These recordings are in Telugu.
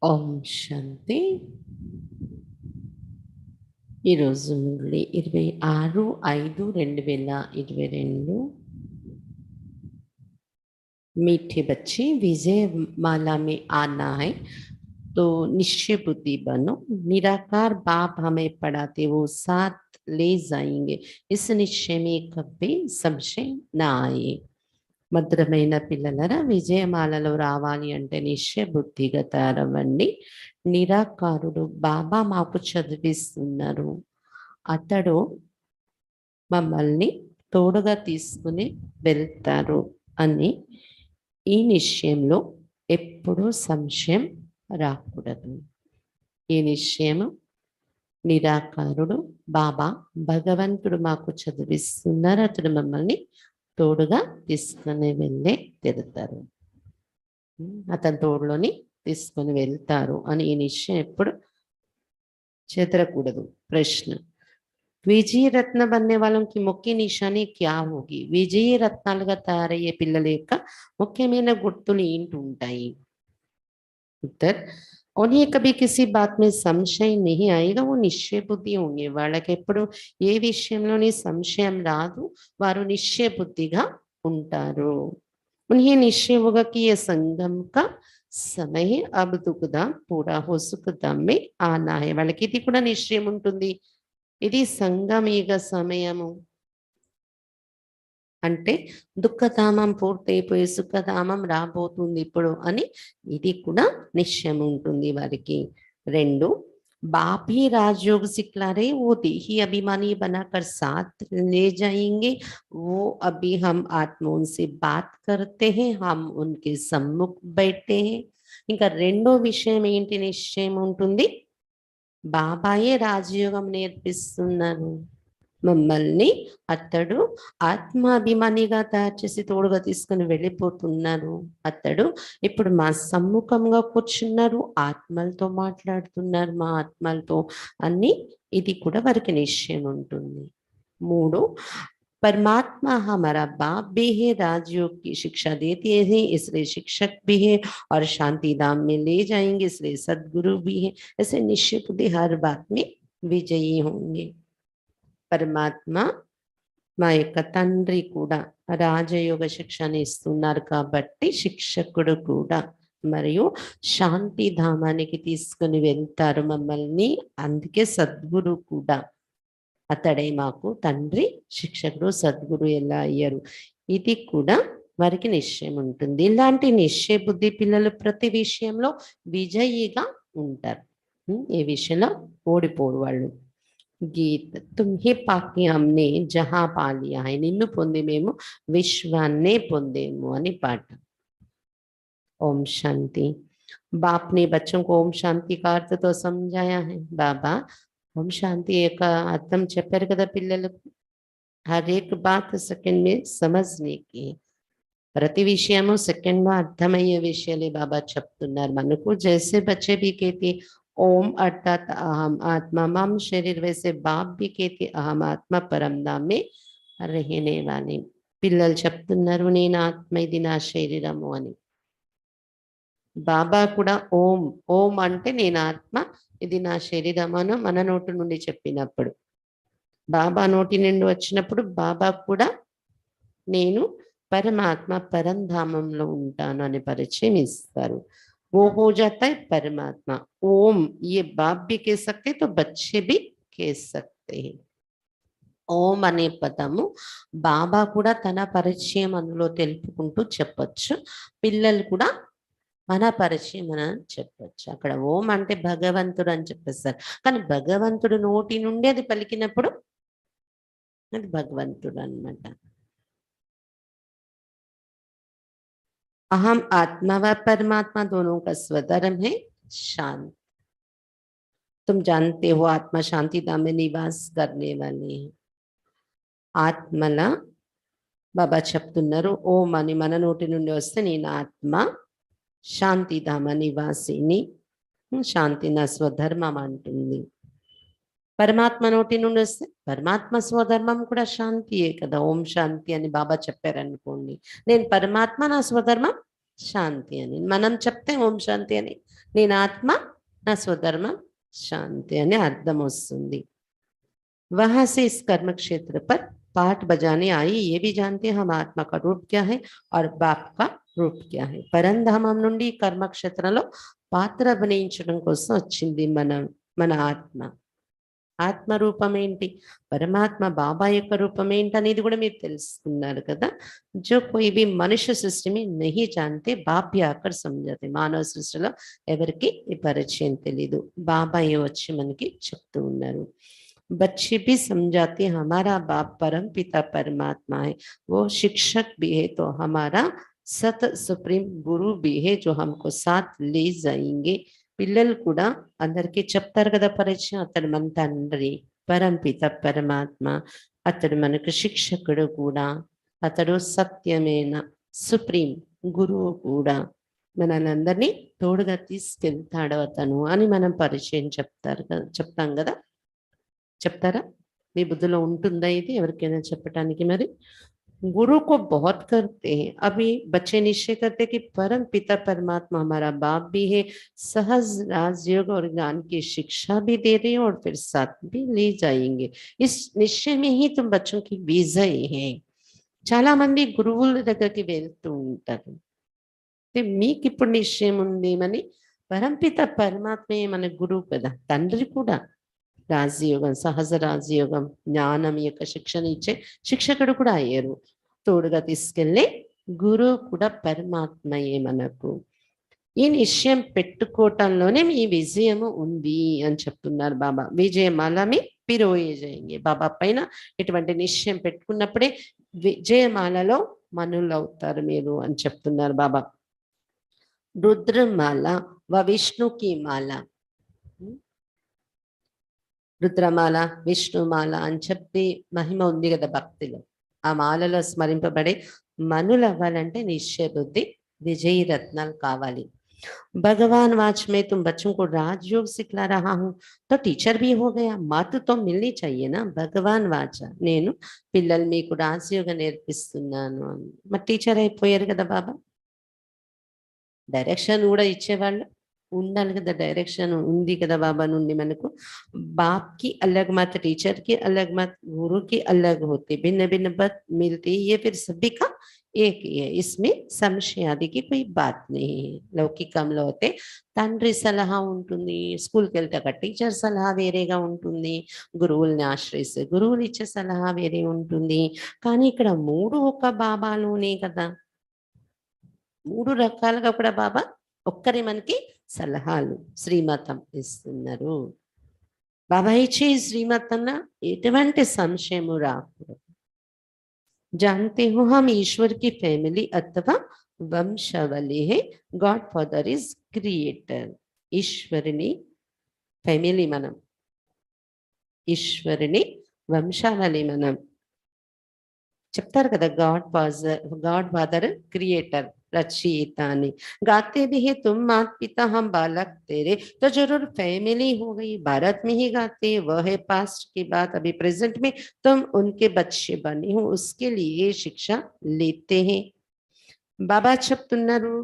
ఓం శాంతి. ఈరోజు మురళి 26/5/2022. मीठे बच्चे, विजय माला में आना है तो निश्चय बुद्धि बनो। निराकार बाप हमें पढ़ाते वो साथ ले जाएंगे, इस निश्चय में कभी संशय ना आए। మధురమైన పిల్లలరా, విజయమాలలో రావాలి అంటే నిశ్చయ బుద్ధిగా తయారవ్వండి. నిరాకారుడు బాబా మాకు చదివిస్తున్నారు, అతడు మమ్మల్ని తోడుగా తీసుకుని వెళ్తారు అని ఈ నిశ్చయంలో ఎప్పుడూ సంశయం రాకూడదు. ఈ నిశ్చయము నిరాకారుడు బాబా భగవంతుడు మాకు చదివిస్తున్నారు, అతడు మమ్మల్ని తోడుగా తీసుకుని వెళ్ళే తిరుగుతారు, అతని తోడులోని తీసుకుని వెళ్తారు అని ఈ నిశ్చయం ఎప్పుడు చెదరకూడదు. ప్రశ్న, విజయ రత్న बनने वालों की ముఖ్య నిశాని క్యా होगी? విజయ రత్నాలుగా తయారయ్యే పిల్లల యొక్క ముఖ్యమైన గుర్తులు ఏంటి ఉంటాయి? ఉత్తర్, उन्हें कभी किसी बात में संशय नहीं आएगा, वो निश्चय बुद्धि होंगे. వాళ్ళకి ఎప్పుడు ఏ విషయంలోని సంశయం రాదు, వారు నిశ్చయ బుద్ధిగా ఉంటారు. उन्हें निश्चय होगा कि ये संगम का समय है, अब दुखधाम पूरा हो सुखधाम में आना है. వాళ్ళకి ఇది కూడా నిశ్చయం ఉంటుంది, ఇది సంగమయుగ సమయము, అంటే దుఃఖధామం పూర్తయిపోయి సుఖధామం రాబోతుంది ఇప్పుడు అని ఇది కూడా నిశ్చయం ఉంటుంది వారికి. రెండు, बाप ही राजयोग सिखला रहे, वो देही अभिमानी बनाकर साथ ले जाएंगे. वो अभी हम आत्माओं से बात करते हैं, हम उनके सम्मुख बैठे हैं. ఇంకా రెండో విషయం ఏంటి నిశ్చయం ఉంటుంది? బాబాయే రాజయోగం నేర్పిస్తున్నారు, మమ్మల్ని అతడు ఆత్మాభిమానిగా తయారు చేసి తోడుగా తీసుకుని వెళ్ళిపోతున్నారు. అతడు ఇప్పుడు మా సమ్ముఖంగా కూర్చున్నారు, ఆత్మలతో మాట్లాడుతున్నారు, మా ఆత్మలతో అని ఇది కూడా వారికి నిశ్చయం ఉంటుంది. మూడు, परमात्मा हमारा बाप भी है, राजयोग की शिक्षा देते हैं इसलिए शिक्षक भी है, और शांति धाम में ले जाएंगे इसलिए सदगुरु भी है. ऐसे निश्चय बुद्धि हर बात में विजयी होंगे. పరమాత్మ మా యొక్క తండ్రి కూడా రాజయోగ శిక్షణ ఇస్తున్నారు కాబట్టి శిక్షకుడు కూడా, మరియు శాంతి ధామానికి తీసుకుని వెళ్తారు మమ్మల్ని, అందుకే సద్గురు కూడా. అతడే మాకు తండ్రి, శిక్షకుడు, సద్గురు ఎలా అయ్యారు, ఇది కూడా వారికి నిశ్చయం ఉంటుంది. ఇలాంటి నిశ్చయ బుద్ధి పిల్లలు ప్రతి విషయంలో విజయిగా ఉంటారు, ఏ విషయంలో ఓడిపోరు వాళ్ళు. గీత, తుమ్హే పాకి హమ్నే జహా పాలియా హై, నిన్ను పొంది మేము విశ్వాన్నే పొందేము అని పాట. ఓం శాంతి. बाप ने बच्चों को ओम शांति का अर्थ तो समझाया है. బాబా ఓం శాంతి యొక్క అర్థం చెప్పారు కదా పిల్లలకు. హర్ ఏక్ బాత్ సెకండ్ మే సమజ్నే కి, ప్రతి విషయము సెకండ్ లో అర్థమయ్యే విషయాలే బాబా చెప్తున్నారు మనకు. జైసే బచ్చే भी कहते ओम अर्थात अहम आत्मा मम शरीर, वैसे बाप भी कहते अहम आत्मा परम धाम में रहने वाले. పిల్లలు చెప్తున్నారు నేను ఆత్మ, ఇది నా శరీరము అని. బాబా కూడా ఓం ఓం అంటే నేను ఆత్మ, ఇది నా శరీరం అని మన నోటి నుండి చెప్పినప్పుడు, బాబా నోటి నుండి వచ్చినప్పుడు బాబా కూడా నేను పరమాత్మ పరంధామంలో ఉంటాను అని పరిచయం ఇస్తారు. वो हो जाता है परमात्मा. ओम ये बाप भी कह सकते तो बच्चे भी कह सकते हैं. ఓం అనే పదము బాబా కూడా తన పరిచయం అందులో తెలుపుకుంటూ చెప్పచ్చు, పిల్లలు కూడా మన పరిచయం అని చెప్పచ్చు. అక్కడ ఓం అంటే భగవంతుడు అని చెప్పేస్తారు, కానీ భగవంతుడు నోటి నుండి అది పలికినప్పుడు అది భగవంతుడు అన్నమాట. अहम आत्मा व परमात्मा दोनों का स्वधर्म है शांत. तुम जानते हो आत्मा शांति धाम में निवास करने वाले हैं. ఆత్మల బాబా చెప్తున్నారు ఓం అని మన నోటి నుండి వస్తే నేను ఆత్మ, శాంతిధామ నివాసిని, శాంతి నా స్వధర్మం అంటుంది. పరమాత్మ నోటి నుండి వస్తే పరమాత్మ స్వధర్మం కూడా శాంతియే కదా. ఓం శాంతి అని బాబా చెప్పారనుకోండి, నేను పరమాత్మ, నా స్వధర్మం శాంతి అని మనం చెప్తే ఓం శాంతి అని నేను ఆత్మ, నా స్వధర్మం శాంతి అని అర్థం వస్తుంది. वहां से इस कर्म क्षेत्र पर पाठ बजाने आई, ये भी जानते हैं हम आत्मा का रूप क्या है और बाप का రూప్ క్యా హై. పరంధామం నుండి కర్మక్షేత్రంలో పాత్ర అభినయించడం కోసం వచ్చింది మన ఆత్మ. ఆత్మ రూపం ఏంటి, పరమాత్మ బాబా యొక్క రూపం ఏంటి అనేది కూడా మీరు తెలుసుకున్నారు కదా. జో కోయి భీ మనుష్య సృష్టి में नहीं जानते बाप भी आकर समझाते. మానవ సృష్టిలో ఎవరికి ఈ పరిచయం తెలీదు, బాబాయే వచ్చి మనకి చెప్తూ ఉన్నారు. बच्चे भी समझाते हमारा बाप परम पिता परमात्मा है, वो शिक्षक भी है, तो हमारा सत सुप्रीम गुरु भी है जो हमको साथ ले जाएंगे. పిల్లలు కూడా అందరికీ చెప్తారు కదా పరిచయం, అతడు మన తండ్రి పరంపిత పరమాత్మ, అతడు మనకు శిక్షకుడు కూడా, అతడు సత్యమైన సుప్రీం గురువు కూడా, మనల్ని తోడుగా తీసుకెళ్తాడు అతను అని మనం పరిచయం చెప్తాం కదా. చెప్తారా, మీ బుద్ధిలో ఉంటుందా ఇది ఎవరికైనా చెప్పటానికి? మరి गुरु को बहुत करते हैं. अभी बच्चे निश्चय करते कि परम पिता परमात्मा हमारा बाप भी है, सहज राजयोग और ज्ञान की शिक्षा भी दे रहे हैं और फिर साथ भी ले जाएंगे. इस निश्चय में ही तुम बच्चों की विजय है. చాలా మంది గురువుల దగ్గరికి వెళ్తూ ఉంటారు. మీకు ఇప్పుడు నిశ్చయం ఉంది అని, పరంపిత పరమాత్మే మన గురువు కదా, తండ్రి కూడా. రాజయోగం, సహజ రాజయోగం, జ్ఞానం యొక్క శిక్షణ ఇచ్చే శిక్షకుడు కూడా అయ్యారు. తోడుగా తీసుకెళ్ళే గురువు కూడా పరమాత్మయే మనకు. ఈ నిశ్చయం పెట్టుకోవటంలోనే మీ విజయము ఉంది అని చెప్తున్నారు బాబా. విజయమాలమే పిరోయే జయంగే. బాబా పైన ఇటువంటి నిశ్చయం పెట్టుకున్నప్పుడే విజయమాలలో మనులు అవుతారు మీరు అని చెప్తున్నారు బాబా. రుద్రమాల వ విష్ణుకి మాల, రుద్రమాల విష్ణుమాల అని చెప్పి మహిమ ఉంది కదా భక్తిలో. ఆ మాలలో స్మరింపబడే మనులు అవ్వాలంటే నిశ్చయ బుద్ధి, విజయీ రత్నాలు కావాలి. भगवान वाच में तुम बच्चों को राजयोग सिखला रहा हूँ, तो टीचर भी हो गया, मत तो मिलनी चाहिए ना. భగవాన్ వాచ, నేను పిల్లలు మీకు రాజయోగం నేర్పిస్తున్నాను అని, మరి టీచర్ అయిపోయారు కదా బాబా. డైరెక్షన్ కూడా ఇచ్చేవాళ్ళు ఉండాలి కదా, డైరెక్షన్ ఉంది కదా బాబా నుండి మనకు. बाप की अलग मत, टीचर की अलग मत, गुरु की अलग होती, भिन्न भिन्न बात मिलती, ये फिर सभी का एक ही है. इसमें సంశయ ఆది की कोई बात नहीं है. లౌకికంలో అయితే తండ్రి సలహా ఉంటుంది, స్కూల్కి వెళ్తే అక్కడ టీచర్ సలహా వేరేగా ఉంటుంది, గురువుల్ని ఆశ్రయిస్తే గురువులు ఇచ్చే సలహా వేరే ఉంటుంది. కానీ ఇక్కడ మూడు ఒక బాబాలోనే కదా, మూడు రకాలుగా కూడా బాబా ఒక్కరి మనకి సలహాలు శ్రీమతం ఇస్తున్నారు. బాబా ఇచ్చే శ్రీమతంలో ఎటువంటి సంశయము రాకూడదు. जानते हो हम ईश्वर की फैमिली अथवा वंशावली है. God father is creator. ईश्वरनी फैमिली మనం, ఈశ్వరుని వంశావళి మనం. చెప్తారు కదా गाड फादर क्रिएटर रचयिता ने. गाते भी है तुम मात पिता हम बालक तेरे, तो जरूर फैमिली हो गई. भारत में ही गाते, वह है पास्ट की बात. अभी प्रेजेंट में तुम उनके बच्चे बने हो, उसके लिए शिक्षा लेते हैं. బాబా చెప్తున్నారు,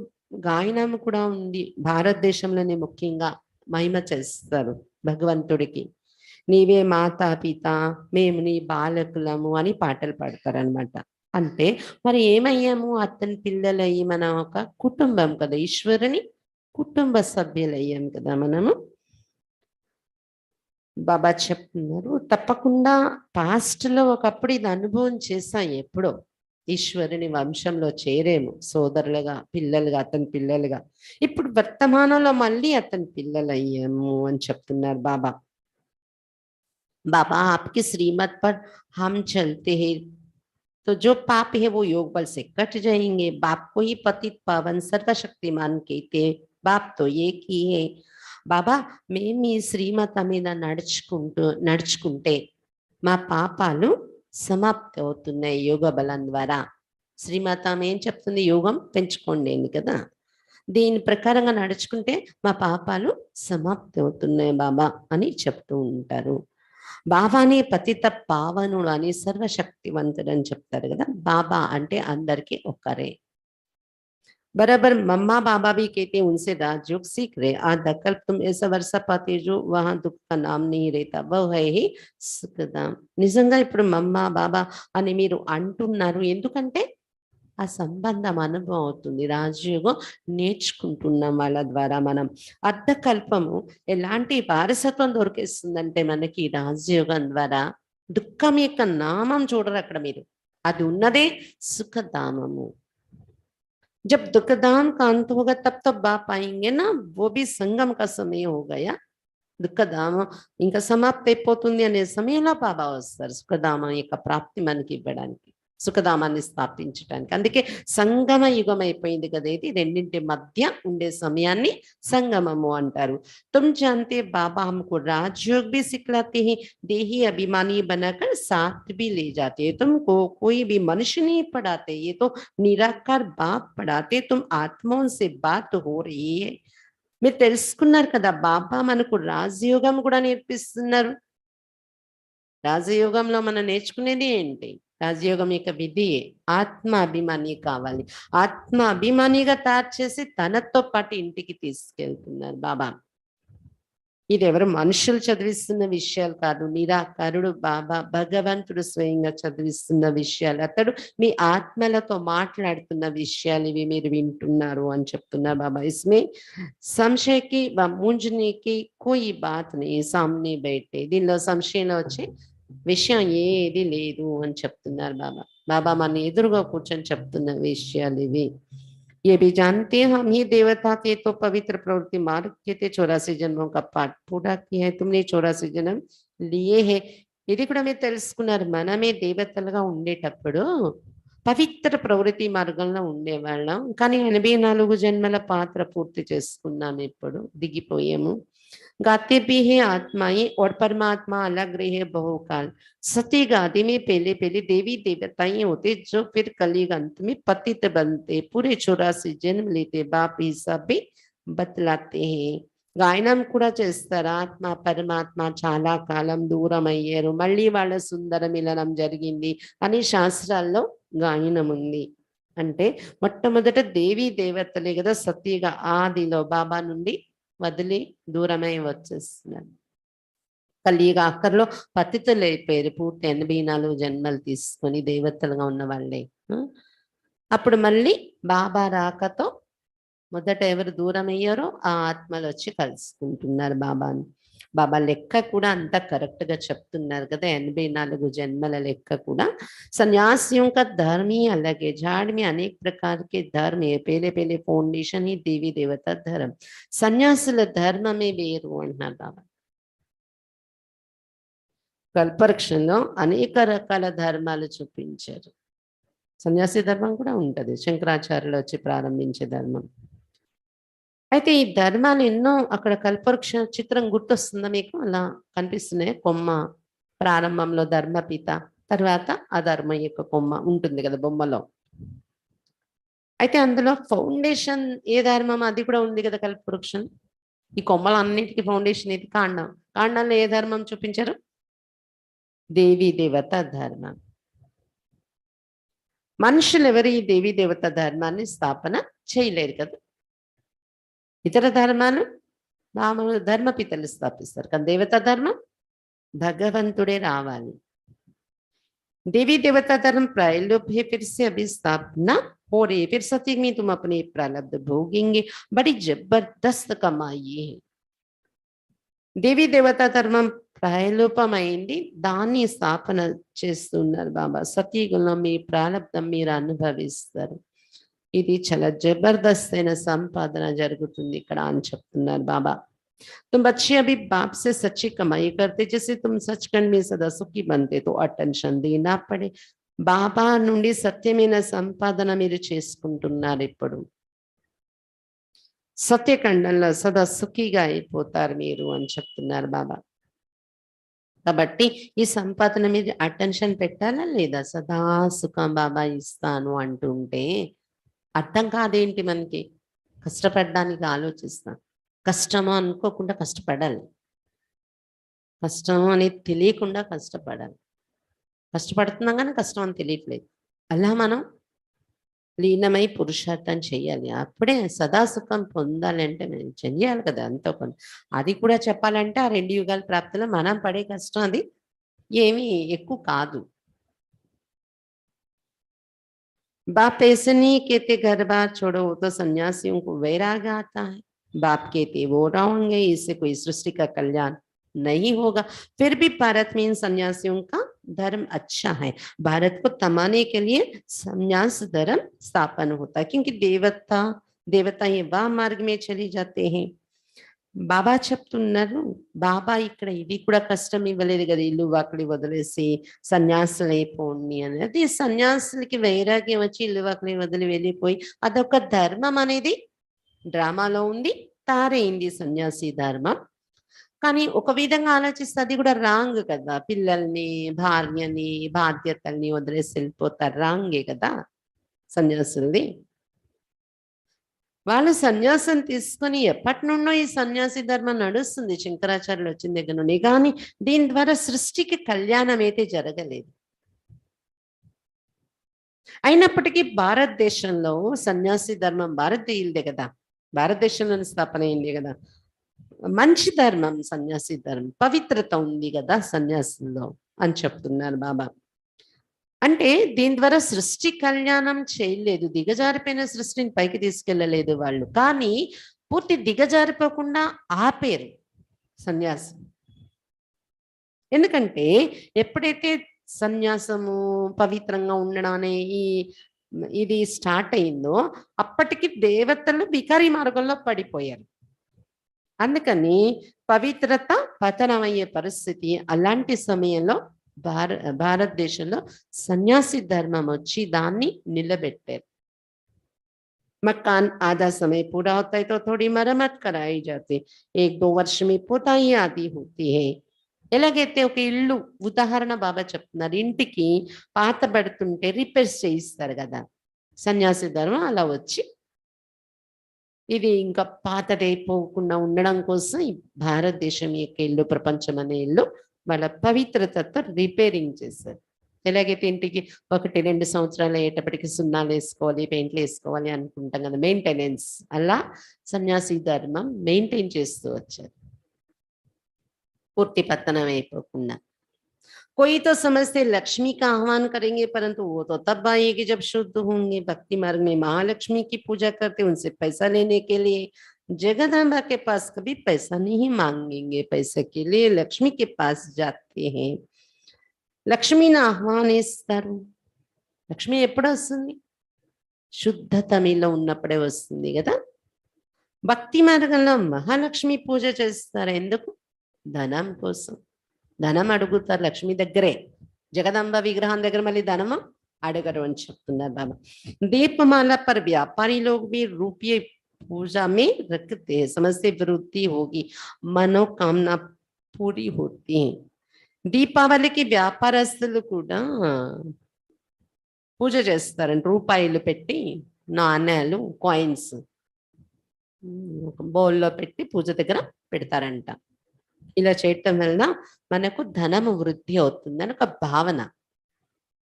గాయనం కూడా ఉంది. భారతదేశంలోనే ముఖ్యంగా మహిమ చేస్తారు భగవంతుడికి. నీవే మాతా పిత, మేము నీ బాలకులము అని పాటలు పాడతారనమాట. అంటే మరి ఏమయ్యాము, అతని పిల్లలయ్యి మన ఒక కుటుంబం కదా, ఈశ్వరుని కుటుంబ సభ్యులయ్యాం కదా మనము. బాబా చెప్తున్నారు, తప్పకుండా పాస్ట్ లో ఒకప్పుడు ఇది అనుభవం చేశాం, ఎప్పుడో ఈశ్వరుని వంశంలో చేరేము, సోదరులుగా పిల్లలుగా, అతని పిల్లలుగా. ఇప్పుడు వర్తమానంలో మళ్ళీ అతని పిల్లలు అయ్యాము అని చెప్తున్నారు బాబా. बाबा आपकी श्रीमत पर हम चलते हैं तो जो पाप है वो योग बल से कट जाएंगे. बाप को ही पतित पावन सर्वशक्तिमान कहते हैं. बाप तो एक ही है. బాబా మేము ఈ శ్రీమత మీద నడుచుకుంటే మా పాపాలు సమాప్తి అవుతున్నాయి యోగ బలం ద్వారా. శ్రీమతం ఏం చెప్తుంది, యోగం పెంచుకోండి అని కదా. దీని ప్రకారంగా నడుచుకుంటే మా పాపాలు సమాప్తి అవుతున్నాయి బాబా అని చెప్తూ ఉంటారు. బాబాని పతిత పావనుడు అని సర్వశక్తివంతుడు అని చెప్తారు కదా. బాబా అంటే అందరికీ ఒక్కరే. बराबर मम्मा बाबा भी कहते हैं उनसे राजयोग सीख रहे। आधा तुम ऐसा वर्षा पाते जो वहां दुख का नाम नहीं रहता वो है ही సుఖదాం। నిజంగా ఇప్పుడు మమ్మ బాబా అని మీరు అంటున్నారు ఎందుకంటే ఆ సంబంధం అనుభవం అవుతుంది, రాజయోగం నేర్చుకుంటున్నాం వాళ్ళ ద్వారా మనం। అర్ధకల్పము ఎలాంటి వారసత్వం దొరికేస్తుందంటే మనకి రాజయోగం ద్వారా దుఃఖం యొక్క నామం చూడరు అక్కడ మీరు, అది ఉన్నదే సుఖధామము। जब दुखदान का अंत होगा तब तब आप आएंगे ना, वो भी संगम का समय हो गया। దుఃఖధామ ఇంకా సమాప్తి అయిపోతుంది అనే సమయంలో బాబా వస్తారు సుఖధామం యొక్క ప్రాప్తి మనకి ఇవ్వడానికి, సుఖధామాన్ని స్థాపించడానికి। అందుకే సంగమ యుగం అయిపోయింది కదా ఇది, రెండింటి మధ్య ఉండే సమయాన్ని సంగమము అంటారు। तुम जानते बाबा हमको राजयोग भी सिखलाते हैं, देही अभिमानी बनाकर साथ भी ले जाते हैं। तुमको कोई भी मनुष्य नहीं पढ़ाते, ये तो निराकार बाप पढ़ाते, तुम आत्माओं से बात हो रही है। మీరు తెలుసుకున్నారు కదా బాబా మనకు రాజయోగం కూడా నేర్పిస్తున్నారు। రాజయోగంలో మనం నేర్చుకునేది ఏంటి? రాజయోగం యొక్క విధి ఆత్మ అభిమాని కావాలి, ఆత్మ అభిమానిగా తయారు చేసి తనతో పాటు ఇంటికి తీసుకెళ్తున్నారు బాబా। ఇది ఎవరు మనుషులు చదివిస్తున్న విషయాలు కాదు, నిరాకారుడు బాబా భగవంతుడు స్వయంగా చదివిస్తున్న విషయాలు, అతడు మీ ఆత్మలతో మాట్లాడుతున్న విషయాలు ఇవి మీరు వింటున్నారు అని చెప్తున్నారు బాబా। ఇస్మే సంశయకి మూంజనీకి కోయి బాత్ నీ సామ్నే బయటే, దీనిలో సంశయంలో వచ్చే విషయం ఏది లేదు అని చెప్తున్నారు బాబా। బాబా మన ఎదురుగా కూర్చొని చెప్తున్న విషయాలు ఇవి। ये भी जानते हैं हम ही देवता थे तो पवित्र प्रवृत्ति मार्ग के थे, 84 जन्मों का पाठ पूरा किया है, तुमने 84 जन्म लिए है। ఇది కూడా మీరు తెలుసుకున్నారు, మనమే దేవతలుగా ఉండేటప్పుడు పవిత్ర ప్రవృత్తి మార్గంలో ఉండేవాళ్ళం, కానీ 84 జన్మల పాత్ర పూర్తి చేసుకున్నాం, ఇప్పుడు దిగిపోయాము। गाते भी है आत्माएं और परमात्मा अलग रहे बहुकाल। सती गादी में पहले पहले देवी देवताएं होते जो फिर कलयुग अंत में पतित बनते, पूरे 84 जन्म लेते, बाप हिसाब भी बतलाते हैं। గాయనం కూడా చేస్తారు, ఆత్మ పరమాత్మ చాలా కాలం దూరం అయ్యారు, మళ్ళీ వాళ్ళ సుందర మిలనం జరిగింది అని శాస్త్రాల్లో గాయనం ఉంది। అంటే మొట్టమొదట దేవీ దేవతలే కదా సతీగా ఆదిలో బాబా నుండి వదిలి దూరమై వచ్చేస్తున్నారు, కలియుగ ఆఖరిలో పతితులు అయిపోయారు, పూర్తి 84 జన్మలు తీసుకొని దేవతలుగా ఉన్న వాళ్ళే। అప్పుడు మళ్ళీ బాబా రాకతో మొదట ఎవరు దూరం అయ్యారో ఆ ఆత్మలు వచ్చి కలుసుకుంటున్నారు బాబాని। బాబా లెక్క కూడా అంతా కరెక్ట్ గా చెప్తున్నారు కదా, 84 జన్మల లెక్క కూడా। सन्यासियों का धर्म ही अलग है, झाड़ में अनेक प्रकार के धर्म है, पहले पहले फाउंडेशन ही देवी देवता धर्म। సన్యాసుల ధర్మమే వేరు అంటున్నారు బాబా। కల్పవృక్షంలో అనేక రకాల ధర్మాలు చూపించారు, సన్యాసి ధర్మం కూడా ఉంటది, శంకరాచార్యులు వచ్చి ప్రారంభించే ధర్మం। అయితే ఈ ధర్మాలు ఎన్నో అక్కడ కల్పవృక్ష చిత్రం గుర్తొస్తుందా మీకు? అలా కనిపిస్తున్నాయి, కొమ్మ ప్రారంభంలో ధర్మపిత, తర్వాత ఆ ధర్మ యొక్క కొమ్మ ఉంటుంది కదా బొమ్మలో। అయితే అందులో ఫౌండేషన్ ఏ ధర్మం అది కూడా ఉంది కదా కల్పవృక్షం। ఈ కొమ్మలన్నిటికీ ఫౌండేషన్ ఇది కాండం, కాండంలో ఏ ధర్మం చూపించారు? దేవీ దేవత ధర్మం। మనుషులు ఎవరు ఈ దేవీ దేవత ధర్మాన్ని స్థాపన చేయలేరు కదా, ఇతర ధర్మాలు మామూలు ధర్మపితలు స్థాపిస్తారు, కానీ దేవతా ధర్మం భగవంతుడే రావాలి। देवी देवता धर्म प्रायलोप है, फिर से अभी स्थापना हो रही है, फिर सत्युग में तुम अपने प्रारब्ध भोगेंगे, बड़ी जबरदस्त कमाई है। देवी देवता ధర్మం ప్రాయలోపమైంది, దాన్ని స్థాపన చేస్తున్నారు బాబా। సత్యుగంలో మీ ప్రారంధం మీరు అనుభవిస్తారు, ఇది చాలా జబర్దస్త్ అయిన సంపాదన జరుగుతుంది ఇక్కడ అని చెప్తున్నారు బాబా। तुम बच्चे अभी बाप से सच्ची कमाई करते, जैसे तुम सचखंड में सदा सुखी बनते तो अटेंशन देना पड़े। బాబా నుండి సత్యమైన సంపాదన మీరు చేసుకుంటున్నారు, ఇప్పుడు సత్యఖండంలో సదా సుఖిగా అయిపోతారు మీరు అని చెప్తున్నారు బాబా। కాబట్టి ఈ సంపాదన మీద అటెన్షన్ పెట్టాలా లేదా? సదా సుఖం బాబా ఇస్తాను అంటుంటే అర్థం కాదేంటి మనకి? కష్టపడడానికి ఆలోచిస్తాం, కష్టము అనుకోకుండా కష్టపడాలి, కష్టం అనేది తెలియకుండా కష్టపడాలి, కష్టపడుతున్నాం కానీ కష్టం అని తెలియట్లేదు, అలా మనం లీనమై పురుషార్థం చెయ్యాలి. అప్పుడే సదా సుఖం పొందాలంటే మనం చెయ్యాలి కదా! ఎంతో కొంత. అది కూడా చెప్పాలంటే ఆ 2 యుగాల ప్రాప్తిలో మనం పడే కష్టం అది ఏమీ ఎక్కువ కాదు. बाप ऐसे नहीं कहते घर बार छोड़ो, वो तो सन्यासियों को वैराग्य आता है। बाप कहते वो रहेंगे, इससे कोई सृष्टि का कल्याण नहीं होगा। फिर भी भारत में इन सन्यासियों का धर्म अच्छा है। भारत को थमाने के लिए संन्यास धर्म स्थापन होता है, क्योंकि देवता देवता ये वाह मार्ग में चली जाते हैं। బాబా చెప్తున్నారు, బాబా ఇక్కడ ఇది కూడా కష్టం ఇవ్వలేదు కదా, ఇల్లు వాకిలి వదిలేసి సన్యాసులు అయిపోండి అని. అది సన్యాసులకి వైరాగ్యం వచ్చి ఇల్లు వాకిలి వదిలి వెళ్ళిపోయి అదొక ధర్మం అనేది డ్రామాలో ఉంది, తారైంది సన్యాసి ధర్మం. కానీ ఒక విధంగా ఆలోచిస్తే అది కూడా రాంగ్ కదా. పిల్లల్ని, భార్యని, బాధ్యతల్ని వదిలేసి వెళ్ళిపోతారు, రాంగే కదా సన్యాసుల్ని. వాళ్ళు సన్యాసం తీసుకొని ఎప్పటి నుండో ఈ సన్యాసి ధర్మం నడుస్తుంది శంకరాచార్యులు వచ్చిన దగ్గర నుండి. కానీ దీని ద్వారా సృష్టికి కళ్యాణం అయితే జరగలేదు. అయినప్పటికీ భారతదేశంలో సన్యాసి ధర్మం భారతీయులదే కదా, భారతదేశంలోని స్థాపన అయింది కదా. మంచి ధర్మం సన్యాసి ధర్మం, పవిత్రత ఉంది కదా సన్యాసంలో అని చెప్తున్నారు బాబా. అంటే దీని ద్వారా సృష్టి కళ్యాణం చేయలేదు, దిగజారిపోయిన సృష్టిని పైకి తీసుకెళ్ళలేదు వాళ్ళు. కానీ పూర్తి దిగజారిపోకుండా ఆపేరు సన్యాసం. ఎందుకంటే ఎప్పుడైతే సన్యాసము పవిత్రంగా ఉండడం అనే ఇది స్టార్ట్ అయిందో అప్పటికి దేవతలు బికారి మార్గంలో పడిపోయారు. అందుకని పవిత్రత పతనమయ్యే పరిస్థితి. అలాంటి సమయంలో భారతదేశంలో సన్యాసి ధర్మం వచ్చి దాన్ని నిలబెట్టారు. मकान आधा समय पूरा होता है तो थोड़ी मरम्मत कराई जाती, 1-2 वर्ष में पोताई आदि होती है। ఎలాగైతే ఒక ఇల్లు ఉదాహరణ బాబా చెప్తున్నారు, ఇంటికి పాత పడుతుంటే రిపేర్స్ చేయిస్తారు కదా, సన్యాసి ధర్మం అలా వచ్చి ఇది ఇంకా పాతదైపోకుండా ఉండడం కోసం ఈ భారతదేశం యొక్క ఇల్లు, ప్రపంచం అనే ఇల్లు వాళ్ళ పవిత్రతతో రిపేరింగ్ చేశారు. ఎలాగైతే ఇంటికి 1-2 సంవత్సరాలు అయ్యేటప్పటికి సున్నాలు వేసుకోవాలి, పెయింట్లు వేసుకోవాలి అనుకుంటాం కదా, మెయింటెనెన్స్, అలా సన్యాసి ధర్మం మెయింటైన్ చేస్తూ వచ్చారు పూర్తి పతనం అయిపోకుండా. कोई तो समझते लक्ष्मी का आह्वान करेंगे, परंतु वो तो तब आएगी जब शुद्ध होंगे। भक्ति मार्ग में महालक्ष्मी की पूजा करते, उनसे पैसा लेने के लिए जगदम्बा के पास कभी पैसा नहीं मांगेंगे, पैसे के लिए लक्ष्मी के पास जाते हैं। లక్ష్మిని ఆహ్వానిస్తారు. లక్ష్మి ఎప్పుడు వస్తుంది? శుద్ధత మీలో ఉన్నప్పుడే వస్తుంది కదా. భక్తి మార్గంలో మహాలక్ష్మి పూజ చేస్తారు. ఎందుకు? ధనం కోసం. ధనం అడుగుతారు లక్ష్మి దగ్గరే, జగదంబ విగ్రహం దగ్గర మళ్ళీ ధనము అడగరు అని చెప్తున్నారు బాబా. దీపమాల पर व्यापारी लोग भी रुपये पूजा में रखते हैं, समझते वृद्धि होगी, मनोकामना पूरी होती है। దీపావళికి వ్యాపారస్తులు కూడా పూజ చేస్తారంట, రూపాయలు పెట్టి నాణ్యాలు, కాయిన్స్ ఒక బౌల్లో పెట్టి పూజ దగ్గర పెడతారంట. ఇలా చేయటం వలన మనకు ధనము వృద్ధి అవుతుందని ఒక భావన.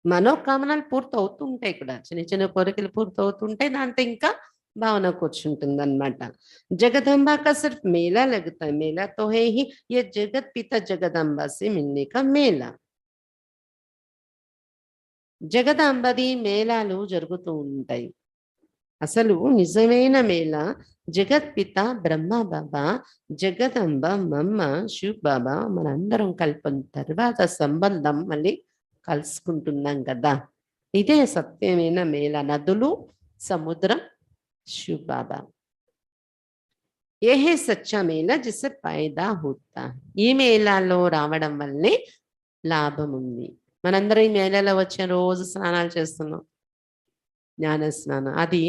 మనోకామనలు పూర్తి అవుతుంటాయి కూడా, చిన్న చిన్న కోరికలు పూర్తి అవుతుంటాయి, దాంతో ఇంకా भावना कुछ अनమాట. जगदम्बा का सिर्फ मेला लगता है, मेला तो है ही, ये जगत पिता जगदम्बा से मिलने का मेला. జగదంబది మేళాలు జరుగుతూ ఉంటాయి. అసలు నిజమైన మేళ జగత్పిత బ్రహ్మ బాబా, జగదంబ మమ్మ శివ్ బాబా మనందరం కలిపిన తర్వాత సంబంధం మళ్ళీ కలుసుకుంటున్నాం కదా, ఇదే సత్యమైన మేళ. నదులు, సముద్రం, शिव बाबा, ये है सच्चा मेला जिससे पैदा होता है. ఈ మేళాలో రావడం వల్లే లాభం ఉంది. మనందరం ఈ మేళాలో వచ్చే రోజు స్నానాలు చేస్తున్నాం, జ్ఞాన స్నానం. అది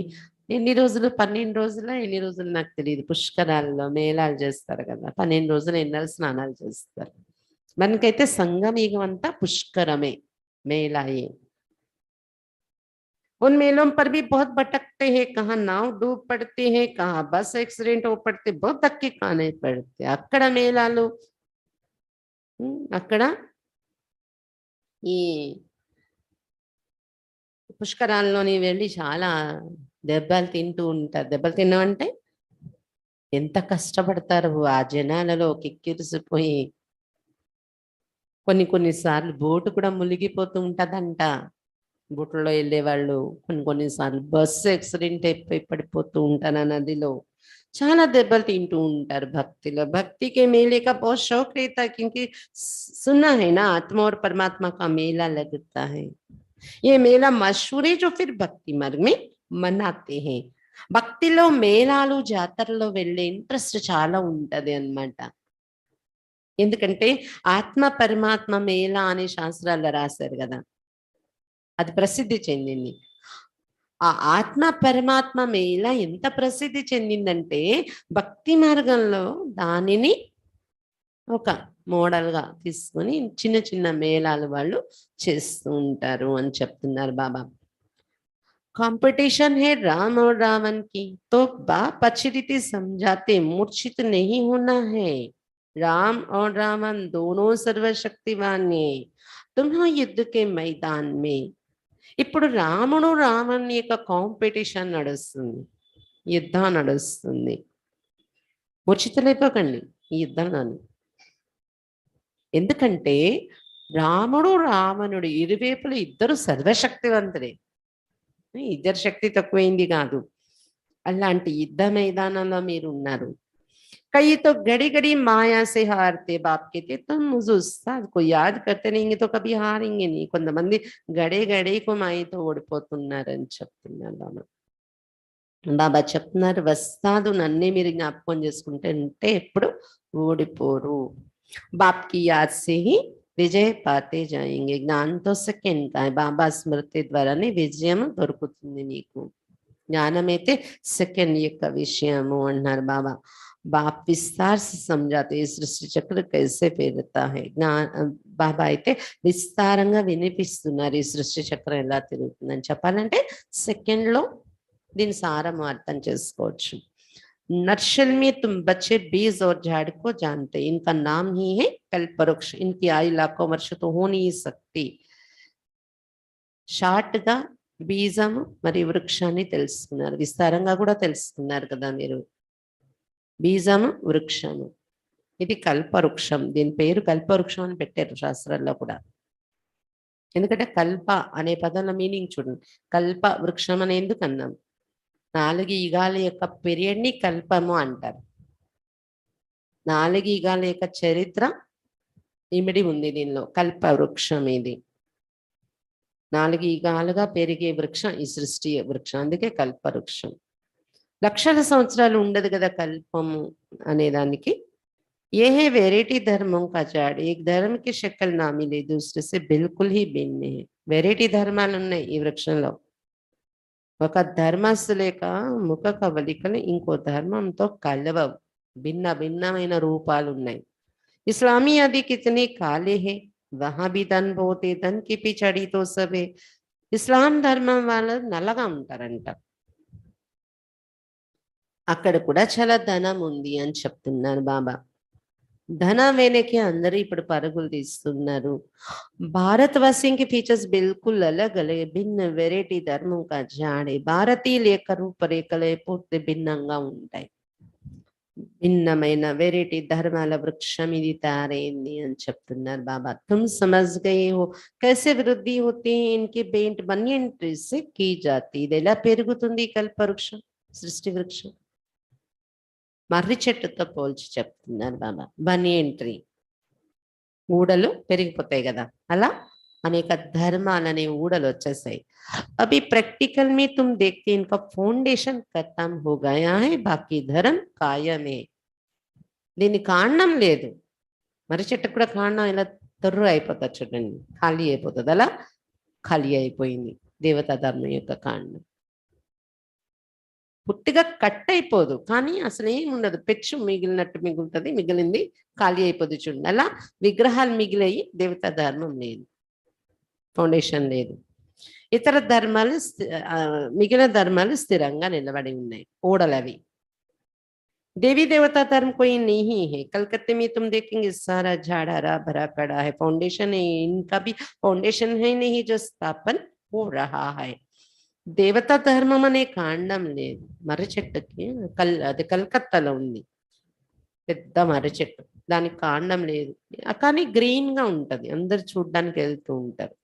ఎన్ని రోజులు, 12 రోజుల ఎన్ని రోజులు నాకు తెలియదు, పుష్కరాల్లో మేళాలు చేస్తారు కదా, 12 రోజులు ఎన్నో స్నానాలు చేస్తారు. మనకైతే సంగమయుగం అంతా పుష్కరమే, మేళాయే. उन मेलों पर भी बहुत भटकते हैं, कहाँ नाव डूब पड़ते हैं, कहाँ बस एक्सीडेंट हो पड़ते, बहुत धक्के खाने पड़ते. అక్కడ మేళాలు, అక్కడ ఈ పుష్కరాల్లోని వెళ్ళి చాలా దెబ్బలు తింటూ ఉంటారు. దెబ్బలు తినడం అంటే ఎంత కష్టపడతారు ఆ జనాలలో కిక్కిరిసిపోయి. కొన్ని సార్లు బోటు కూడా మునిగిపోతూ ఉంటదంట. బోట్లలో వెళ్ళేవాళ్ళు కొన్ని సార్లు బస్సు యాక్సిడెంట్ అయిపోయి పడిపోతూ ఉంటారు ఆ నదిలో. చాలా దెబ్బలు తింటూ ఉంటారు भक्तिలో। भक्ति के मेले का बहुत शौक रहता है क्योंकि सुना है ना आत्मा और परमात्मा का मेला लगता है। ये मेला मशहूर है जो फिर भक्ति मार्ग में मनाते हैं। భక్తిలో మేళాలు జాతరలో వెళ్ళే ఇంట్రెస్ట్ చాలా ఉంటది అన్నమాట. ఎందుకంటే ఆత్మ పరమాత్మ మేళ అనే శాస్త్రాల్లో రాశారు కదా, అది ప్రసిద్ధి చెందింది. ఆ ఆత్మ పరమాత్మ మేళ ఎంత ప్రసిద్ధి చెందిందంటే భక్తి మార్గంలో దానిని ఒక మోడల్గా తీసుకొని చిన్న చిన్న మేళాలు వాళ్ళు చేస్తూ ఉంటారు అని చెప్తున్నారు బాబా। कंपटीशन है राम और रावण की, तो बाप अच्छी रीति समझाते मूर्छित नहीं होना है। राम और रावण दोनों सर्वशक्तिवान है। तुम हो युद्ध के मैदान में। ఇప్పుడు రాముడు రావణుని యొక్క కాంపిటీషన్ నడుస్తుంది, యుద్ధం నడుస్తుంది. మూర్ఛితులైపోకండి ఈ యుద్ధంలోని. ఎందుకంటే రాముడు రావణుడు ఇరువైపులు ఇద్దరు సర్వశక్తివంతులే, ఇద్దరు శక్తి తక్కువైంది కాదు. అలాంటి యుద్ధ మైదానంలో మీరు ఉన్నారు। कई तो घड़ी घड़ी माया से हारते बाप कहते तुम उस उस्ताद को याद करते रहेंगे तो कभी हारेंगे नहीं। కొంతమంది గడే గడేకు మాయతో ఓడిపోతున్నారని చెప్తున్నారు బాబా। బాబా చెప్తున్నారు వస్తాదు నన్నే మీరు జ్ఞాపకం చేసుకుంటే అంటే ఎప్పుడు ఓడిపోరు। బాప్ కి యాద్ సే హీ విజయ పాతే జాయింగే। జ్ఞానంతో సెకండ్ కా బాబా స్మృతి ద్వారానే విజయం దొరుకుతుంది నీకు। జ్ఞానమైతే సెకండ్ యొక్క విషయము అన్నారు బాబా। बाप विस्तार से समझाते ఈ సృష్టి చక్ర कैसे फेरता है। బాబా అయితే విస్తారంగా వినిపిస్తున్నారు ఈ సృష్టి చక్రం ఎలా తిరుగుతుందని చెప్పాలంటే సెకండ్ లో దీని సారం అర్థం చేసుకోవచ్చు। नर्सल में तुम बच्चे बीज और झाड़ को जानते, इनका नाम ही है कल्पवृक्ष, इनकी आयु लाखों वर्ष तो हो नहीं सकती। షార్ట్ గా బీజము మరియు వృక్షాన్ని తెలుసుకున్నారు, విస్తారంగా కూడా తెలుసుకున్నారు కదా మీరు। బీజము వృక్షము, ఇది కల్పవృక్షం, దీని పేరు కల్పవృక్షం అని పెట్టారు శాస్త్రాల్లో కూడా। ఎందుకంటే కల్ప అనే పదంలో మీనింగ్ చూడండి, కల్ప వృక్షం అని ఎందుకు అన్నాం, 4 యుగాల యొక్క పీరియడ్ ని కల్పము అంటారు। 4 యుగాల యొక్క చరిత్ర ఇమిడి ఉంది దీనిలో, కల్ప వృక్షం ఇది। 4 యుగాలుగా పెరిగే వృక్షం ఈ సృష్టి వృక్షం, అందుకే కల్ప వృక్షం। లక్షల సంవత్సరాలు ఉండదు కదా కల్పము అనే దానికి। ये है वेराइटी धर्मों का झाड़, एक धर्म की शक्ल ना मिले दूसरे से बिल्कुल ही भिन्न है। వెరైటీ ధర్మాలు ఉన్నాయి ఈ వృక్షంలో, ఒక ధర్మస్థుల యొక్క ముఖ కవలికలు ఇంకో ధర్మంతో కలవవు, భిన్న భిన్నమైన రూపాలు ఉన్నాయి। इस्लामी आदि कितने काले हैं, वहां भी धन बहुत है, धन की पिछड़ी तो सब है। ఇస్లాం ధర్మం వాళ్ళు నల్లగా ఉంటారంట, అక్కడ కూడా చాలా ధనం ఉంది అని చెప్తున్నారు బాబా। ధనం వెనకే అందరూ ఇప్పుడు పరుగులు తీస్తున్నారు। భారతవాసికి ఫీచర్స్ బిల్కుల్ अलग अलग భిన్న వెరైటీ ధర్మం కా జాడే, భారతీయుల యొక్క రూపరేఖలే పూర్తి భిన్నంగా ఉంటాయి। భిన్నమైన వెరైటీ ధర్మాల వృక్షం ఇది తయారైంది అని చెప్తున్నారు బాబా। तुम समझ गए हो कैसे वृद्धि होती है इनकी बेंट बनियन ट्री से की जाती, ఇది ఎలా పెరుగుతుంది కల్ప వృక్షం సృష్టి వృక్షం, మర్రి చెట్టుతో పోల్చి చెప్తున్నారు బాబా। బనియన్ ట్రీ ఊడలు పెరిగిపోతాయి కదా, అలా అనేక ధర్మాలనే ఊడలు వచ్చేసాయి। अभी प्रैक्टिकल में तुम देखते इनका फाउंडेशन खत्म हो गया है, बाकी धर्म कायम है। దీని కాండం లేదు, మర్రి చెట్టుకు కూడా కాండం ఇలా తొర్రు అయిపోతుంది చూడండి, ఖాళీ అయిపోతుంది, అలా ఖాళీ అయిపోయింది దేవతా ధర్మం యొక్క కాండం। పుట్టిగా కట్ అయిపోదు కానీ అసలు ఏమి ఉండదు, పెచ్చు మిగిలినట్టు మిగులుతుంది, మిగిలింది ఖాళీ అయిపోతుంది చూడండి, అలా విగ్రహాలు మిగిలాయి, దేవతా ధర్మం లేదు, ఫౌండేషన్ లేదు। ఇతర ధర్మాలు మిగిలిన ధర్మాలు స్థిరంగా నిలబడి ఉన్నాయి, ఓడలవి। देवी देवता धर्म कोई नहीं है, कलकत्ते में तुम देखेंगे सारा झाड़ हरा भरा पड़ा है, फाउंडेशन है, इनका भी फाउंडेशन है नहीं जो स्थापन हो रहा है। దేవతా ధర్మం అనే కాండం లేదు. మర్రి చెట్టుకి అది కలకత్తాలో ఉంది, పెద్ద మర్రి చెట్టు. దానికి కాండం లేదు, కానీ గ్రీన్ గా ఉంటది, అందరు చూడ్డానికి వెళ్తూ ఉంటారు.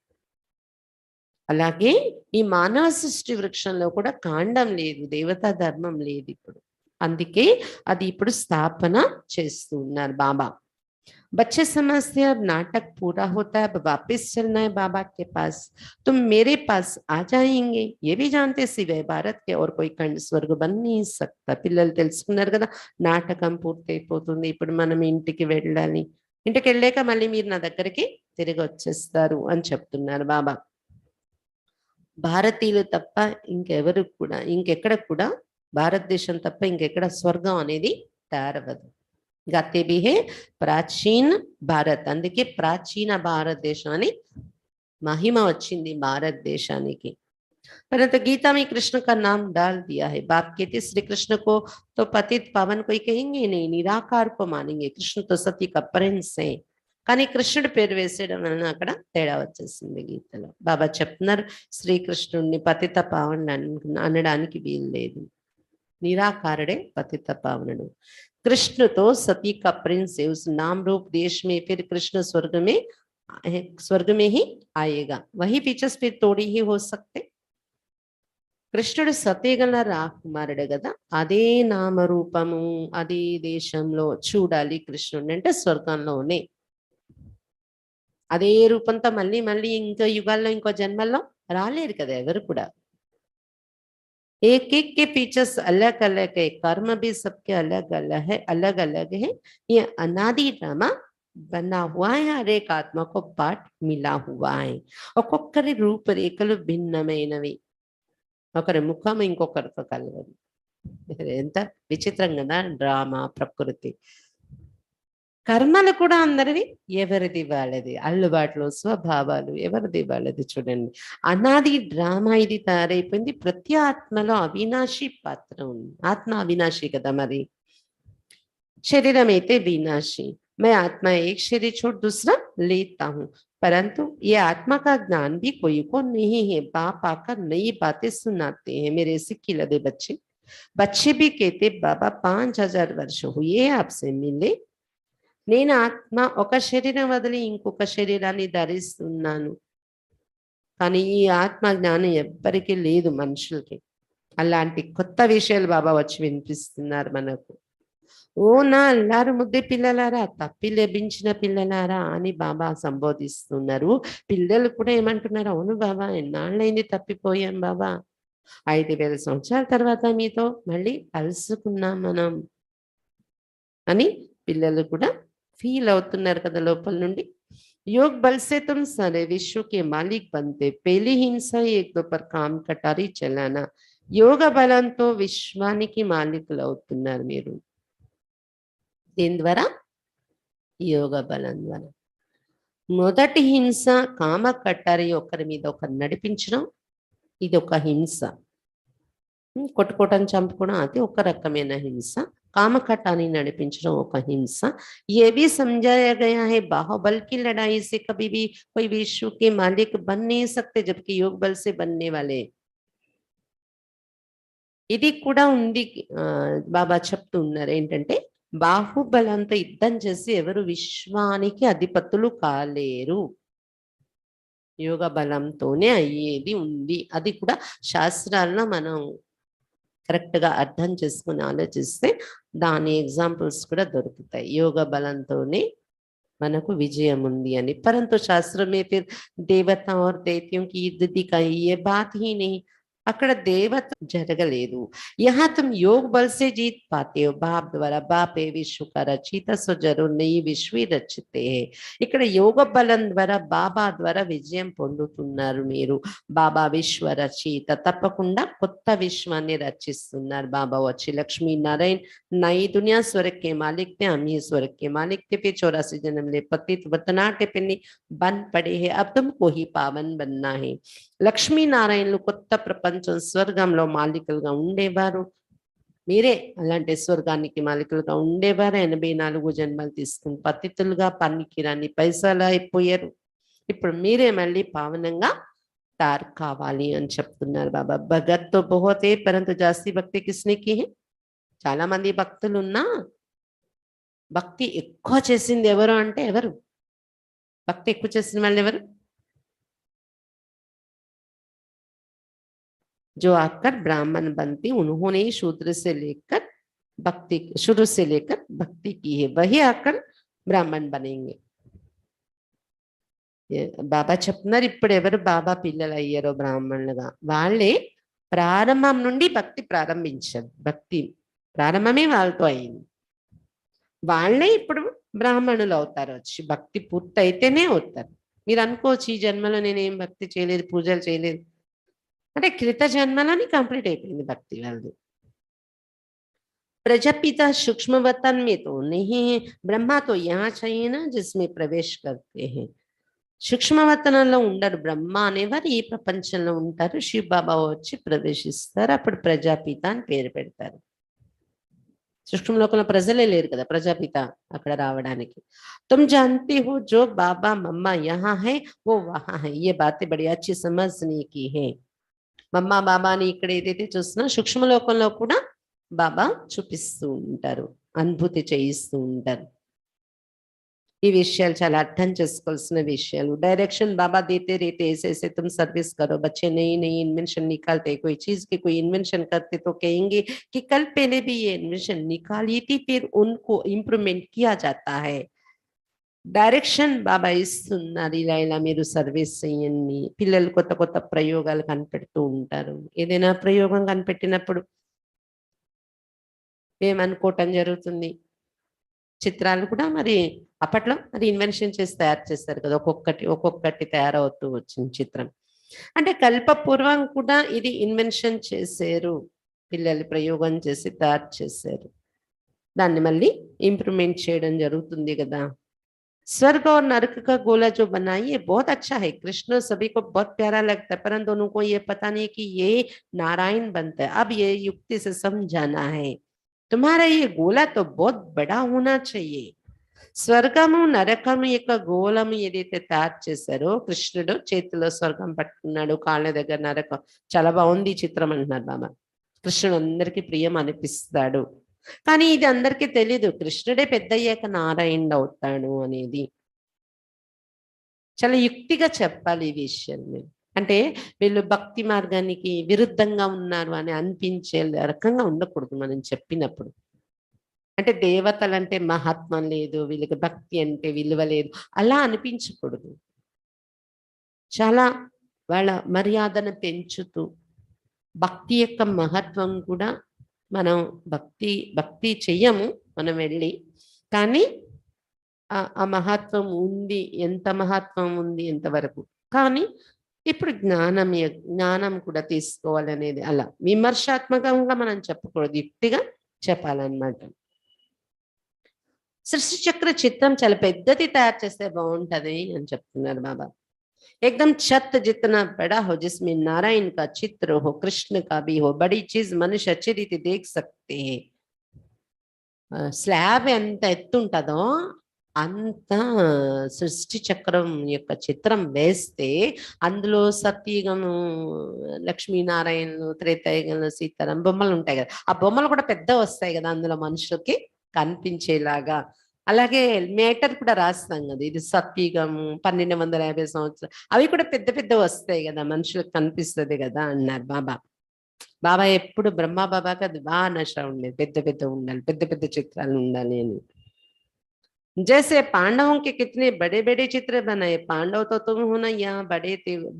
అలాగే ఈ మానవ సృష్టి వృక్షంలో కూడా కాండం లేదు, దేవతా ధర్మం లేదు ఇప్పుడు. అందుకే అది ఇప్పుడు స్థాపన చేస్తూ ఉన్నారు బాబా. बच्चे समझते हैं अब नाटक पूरा होता है, अब वापस चलना है बाबा के पास, तुम मेरे पास आ जाएंगे। ये भी जानते सिवाय भारत के और कोई खंड स्वर्ग बन नहीं सकता। పిల్లలు తెలుసుకున్నారు కదా, నాటకం పూర్తయిపోతుంది, ఇప్పుడు మనం ఇంటికి వెళ్ళాలి, ఇంటికి వెళ్ళాక మళ్ళీ మీరు నా దగ్గరికి తిరిగి వచ్చేస్తారు అని చెప్తున్నారు బాబా. భారతీయులు తప్ప ఇంకెవరు కూడా, ఇంకెక్కడ కూడా భారతదేశం తప్ప ఇంకెక్కడ స్వర్గం అనేది తయారవ్వదు. गाते भी है प्राचीन भारत, అందుకే ప్రాచీన భారతదేశం అని మహిమ వచ్చింది భారతదేశానికి. परंतु गीता में कृष्ण का नाम डाल दिया है। बाप कहते श्री कृष्ण को तो पतित पावन कोई कहेंगे नहीं, निराकार को मानेंगे, कृष्ण तो सत्य का प्रिंस है। కానీ కృష్ణుడు పేరు వేసేయడం వలన అక్కడ తేడా వచ్చేసింది గీతలో. బాబా చెప్తున్నారు శ్రీకృష్ణుడిని పతిత పావనుడు అనడానికి వీలు లేదు, निराकारड़े पतित पावनुడు। कृष्ण तो सती का प्रिंस है, उस नाम रूप देश में फिर कृष्ण स्वर्ग में ही आएगा, वही फीचर्स फिर थोड़ी ही हो सकते। కృష్ణుడు సతీగల రాకుమారుడు కదా, అదే నామరూపము అదే దేశంలో చూడాలి కృష్ణుడిని అంటే స్వర్గంలోనే. అదే రూపంతో మళ్ళీ మళ్ళీ ఇంకో యుగాల్లో ఇంకో జన్మల్లో రాలేరు కదా ఎవరు కూడా. एक एक के फीचर्स अलग अलग है, कर्म भी सबके अलग अलग है, अलग अलग है। ये अनादि ड्रामा बना हुआ है, हर एक आत्मा को पाठ मिला हुआ है। ఒక్కొక్కరి రూపురేఖలు భిన్నమైనవి, ఒకరి ముఖం ఇంకొకరితో కలవదు. ఎంత విచిత్రం కదా డ్రామా ప్రకృతి. కర్మలు కూడా అందరివి ఎవరిది వాళ్ళది, అల్లుబాట్లు స్వభావాలు ఎవరిది వాళ్ళది. చూడండి అనాది డ్రామా ఇది తయారైపోయింది. ప్రతి ఆత్మలో అవినాశి పాత్ర ఉంది, ఆత్మ అవినాశి కదా, మరి శరీరం అయితే వినాశి. मैं आत्मा एक शरीर छोड़ दूसरा लेता हूँ, परंतु ये आत्मा का ज्ञान भी कोई को नहीं है। बाप आकर नई बातें सुनाते हैं। मेरे सिक्की लदे बच्चे भी कहते बाबा 5000 वर्ष हुए आपसे मिले, నేను ఆత్మ ఒక శరీరం వదిలి ఇంకొక శరీరాన్ని ధరిస్తున్నాను, కానీ ఈ ఆత్మ జ్ఞానం ఎవ్వరికీ లేదు మనుషులకి. అలాంటి కొత్త విషయాలు బాబా వచ్చి వినిపిస్తున్నారు మనకు. ఓ నా అల్లారు ముద్దే పిల్లలారా, తప్పి లభించిన పిల్లలారా అని బాబా సంబోధిస్తున్నారు. పిల్లలు కూడా ఏమంటున్నారు, అవును బాబా ఎన్నాళ్ళైంది తప్పిపోయాం బాబా, 5000 సంవత్సరాల తర్వాత మీతో మళ్ళీ కలుసుకున్నాం మనం అని పిల్లలు కూడా ఫీల్ అవుతున్నారు కదా లోపల నుండి. योग बल से तुम सारे विश्व के मालिक बनते, पहली हिंसा एक दो पर काम कटारी चलाना। యోగ బలంతో విశ్వానికి మాలికులు అవుతున్నారు మీరు. దీని ద్వారా యోగ బలం ద్వారా మొదటి హింస కామ కట్టారి, ఒకరి మీద ఒకరు నడిపించడం, ఇది ఒక హింస. కొట్టుకోవటం చంపుకోవడం అది ఒక రకమైన హింస. कामकटानी नडिपिंचడం ఒక హింస. ये भी समझाया गया है बाहुबल की लड़ाई से कभी भी कोई विश्व के मालिक बन नहीं सकते, जबकि योग बल से बनने वाले. ఇది కూడా ఉంది. బాబా చెప్తున్నారు ఏంటంటే బాహుబలంతో యుద్ధం చేసి ఎవరు విశ్వానికి అధిపతులు కాలేరు, యోగ బలంతోనే అయ్యేది ఉంది. అది కూడా శాస్త్రాల్లో మనం కరెక్ట్ గా అర్థం చేసుకుని ఆలోచిస్తే దాని ఎగ్జాంపుల్స్ కూడా దొరుకుతాయి. యోగ బలంతోనే మనకు విజయం ఉంది అని. परंतु शास्त्र में फिर देवता और दैत्यों की युद्ध दिखाई, ये बात ही नहीं, అక్కడ దేవత జరగలేదు. यहाँ तुम योग बल से जीत पाते हो, बाप द्वारा, बाप ఏ విశ్వ का रचिता सो जरूर नहीं विश्व रचते है. ఇక్కడ యోగ బలం ద్వారా బాబా ద్వారా విజయం పొందుతున్నారు మీరు. బాబా విశ్వ రచయిత, తప్పకుండా కొత్త విశ్వాన్ని రచిస్తున్నారు బాబా వచ్చి. లక్ష్మీ नारायण नई दुनिया स्वर्ग के मालिक थे, हम ही स्वर्ग के मालिक थे, फिर 84 जन्म ले पतित वतनाटे पिन्नी बन पड़े हैं, अब तुमको ही पावन बनना है. లక్ష్మీ నారాయణలు కొత్త ప్రపంచం స్వర్గంలో మాలికలుగా ఉండేవారు, మీరే అలాంటి స్వర్గానికి మాలికలుగా ఉండేవారు. 84 జన్మలు తీసుకుని పతితులుగా పనికిరాని పైసలు అయిపోయారు. ఇప్పుడు మీరే మళ్ళీ పావనంగా तार కావాలి అని చెప్తున్నారు బాబా. భగత్ తో बहुत है परंतु जास्ती भक्ति किसने की है? చాలా మంది భక్తులు ఉన్నా భక్తి ఎక్కువ చేసింది ఎవరు అంటే ఎవరు? భక్తి ఎక్కువ చేసిన వాళ్ళు ఎవరు? जो आकर ब्राह्मण बनती उन्होंने शूद्र से लेकर भक्ति शुरू से लेकर भक्ति की है, वही आकर ब्राह्मण बनेंगे. బాబా చెప్తున్నారు ఇప్పుడు ఎవరు బాబా పిల్లలు అయ్యారో బ్రాహ్మణులుగా వాళ్ళే ప్రారంభం నుండి భక్తి ప్రారంభించారు. భక్తి ప్రారంభమే వాళ్ళతో అయింది. వాళ్ళే ఇప్పుడు బ్రాహ్మణులు అవుతారు. వచ్చి భక్తి పూర్తి అయితేనే అవుతారు. మీరు అనుకోవచ్చు ఈ జన్మలో నేనేం భక్తి చేయలేదు, పూజలు చేయలేదు అంటే క్రిత జన్మలోని కంప్లీట్ అయిపోయింది భక్తి వాళ్ళది. प्रजापिता सूक्ष्म वतन में तो नहीं है, ब्रह्मा तो यहाँ चाहिए ना जिसमें प्रवेश करते हैं. సూక్ష్మవతనంలో ఉండరు, బ్రహ్మ అనేవారు ఈ ప్రపంచంలో ఉంటారు. శివ బాబా వచ్చి ప్రవేశిస్తారు, అప్పుడు ప్రజాపిత అని పేరు పెడతారు. సూక్ష్మలోకంలో ప్రజలే లేరు కదా ప్రజాపిత అక్కడ రావడానికి. तुम जानते हो जो बाबा मम्मा यहाँ है वो वहाँ है, ये बातें बड़ी अच्छी समझने की है. మమ్మా బాబాని ఇక్కడ ఏదైతే చూస్తున్నా సూక్ష్మలోకంలో కూడా బాబా చూపిస్తూ ఉంటారు, అనుభూతి చేయిస్తూ ఉంటారు. ఈ విషయాలు చాలా అర్థం చేసుకోవాల్సిన విషయాలు. डायरेक्शन बाबा देते रहते ऐसे ऐसे तुम सर्विस करो, बच्चे नई नई इन्वेंशन निकालते, कोई चीज की कोई इन्वेंशन करते तो कहेंगे कि कल पहले भी ये इन्वेंशन निकाली थी, फिर उनको इम्प्रूवमेंट किया जाता है. డైరెక్షన్ బాబా ఇస్తున్నారు, ఇలా ఇలా మీరు సర్వీస్ చేయండి. పిల్లలు కొత్త కొత్త ప్రయోగాలు కనిపెడుతూ ఉంటారు. ఏదైనా ప్రయోగం కనిపెట్టినప్పుడు ఏమనుకోవటం జరుగుతుంది, చిత్రాలు కూడా మరి అప్పట్లో మరి ఇన్వెన్షన్ చేసి తయారు చేస్తారు కదా, ఒక్కొక్కటి తయారవుతూ వచ్చింది చిత్రం. అంటే కల్పపూర్వం కూడా ఇది ఇన్వెన్షన్ చేశారు, పిల్లలు ప్రయోగం చేసి తయారు చేశారు. దాన్ని మళ్ళీ ఇంప్రూవ్మెంట్ చేయడం జరుగుతుంది కదా. स्वर्ग और नरक का गोला जो बनाई है बहुत अच्छा है, कृष्ण सभी को बहुत प्यारा लगता है, परंतु उनको ये पता नहीं कि ये नारायण बनता है. अब ये युक्ति से समझाना है, तुम्हारा ये गोला तो बहुत बड़ा होना चाहिए. స్వర్గము నరకము యొక్క గోళము ఏదైతే తయారు చేశారో, కృష్ణుడు చేతిలో స్వర్గం పట్టుకున్నాడు, కాళ్ళ దగ్గర నరకం. చాలా బాగుంది చిత్రం అంటున్నారు బాబా. కృష్ణుడు అందరికీ ప్రియం అనిపిస్తాడు, కానీ ఇది అందరికీ తెలీదు కృష్ణుడే పెద్దయ్యాక నారాయణుడు అవుతాడు అనేది. చాలా యుక్తిగా చెప్పాలి ఈ విషయం. అంటే వీళ్ళు భక్తి మార్గానికి విరుద్ధంగా ఉన్నారు అని అనిపించే రకంగా ఉండకూడదు మనం చెప్పినప్పుడు. అంటే దేవతలంటే మహాత్మం లేదు, వీళ్ళకి భక్తి అంటే విలువ లేదు అలా అనిపించకూడదు. చాలా వాళ్ళ మర్యాదను పెంచుతూ భక్తి యొక్క మహత్వం కూడా మనం భక్తి చెయ్యము మనం వెళ్ళి, కానీ ఆ మహత్వం ఉంది, ఎంత మహత్వం ఉంది ఎంతవరకు. కానీ ఇప్పుడు జ్ఞానం కూడా తీసుకోవాలనేది అలా విమర్శాత్మకంగా మనం చెప్పకూడదు, యుక్తిగా చెప్పాలన్నమాట. సృష్టి చక్ర చిత్రం చాలా పెద్దది తయారు చేస్తే బాగుంటది అని చెప్తున్నారు బాబా. एकदम छत जितना बड़ा हो जिसमें नारायण का चित्र हो, कृष्ण का भी हो, बड़ी चीज मनुष्य अच्छी रीति देख सकते हैं. స్లాబ్ ఎంత ఎత్తుంటదో అంత సృష్టి చక్రం యొక్క చిత్రం వేస్తే అందులో సత్యయుగము, లక్ష్మీనారాయణలు, త్రేతాయుగంలో సీతారాం బొమ్మలు ఉంటాయి కదా, ఆ బొమ్మలు కూడా పెద్ద వస్తాయి కదా అందులో మనుషులకి కనిపించేలాగా. అలాగే మేటర్ కూడా రాస్తాం కదా, ఇది సత్యుగము 1250 సంవత్సరాలు, అవి కూడా పెద్ద పెద్ద వస్తాయి కదా మనుషులకు కనిపిస్తుంది కదా అన్నారు బాబా. బాబా ఎప్పుడు బ్రహ్మ బాబాకి అది బాగా నష ఉండేది, పెద్ద పెద్ద ఉండాలి, పెద్ద పెద్ద చిత్రాలు ఉండాలి అని. जैसे पांडवों के कितने बड़े बड़े चित्र बनाए, पांडव तो तुम हो ना, यहाँ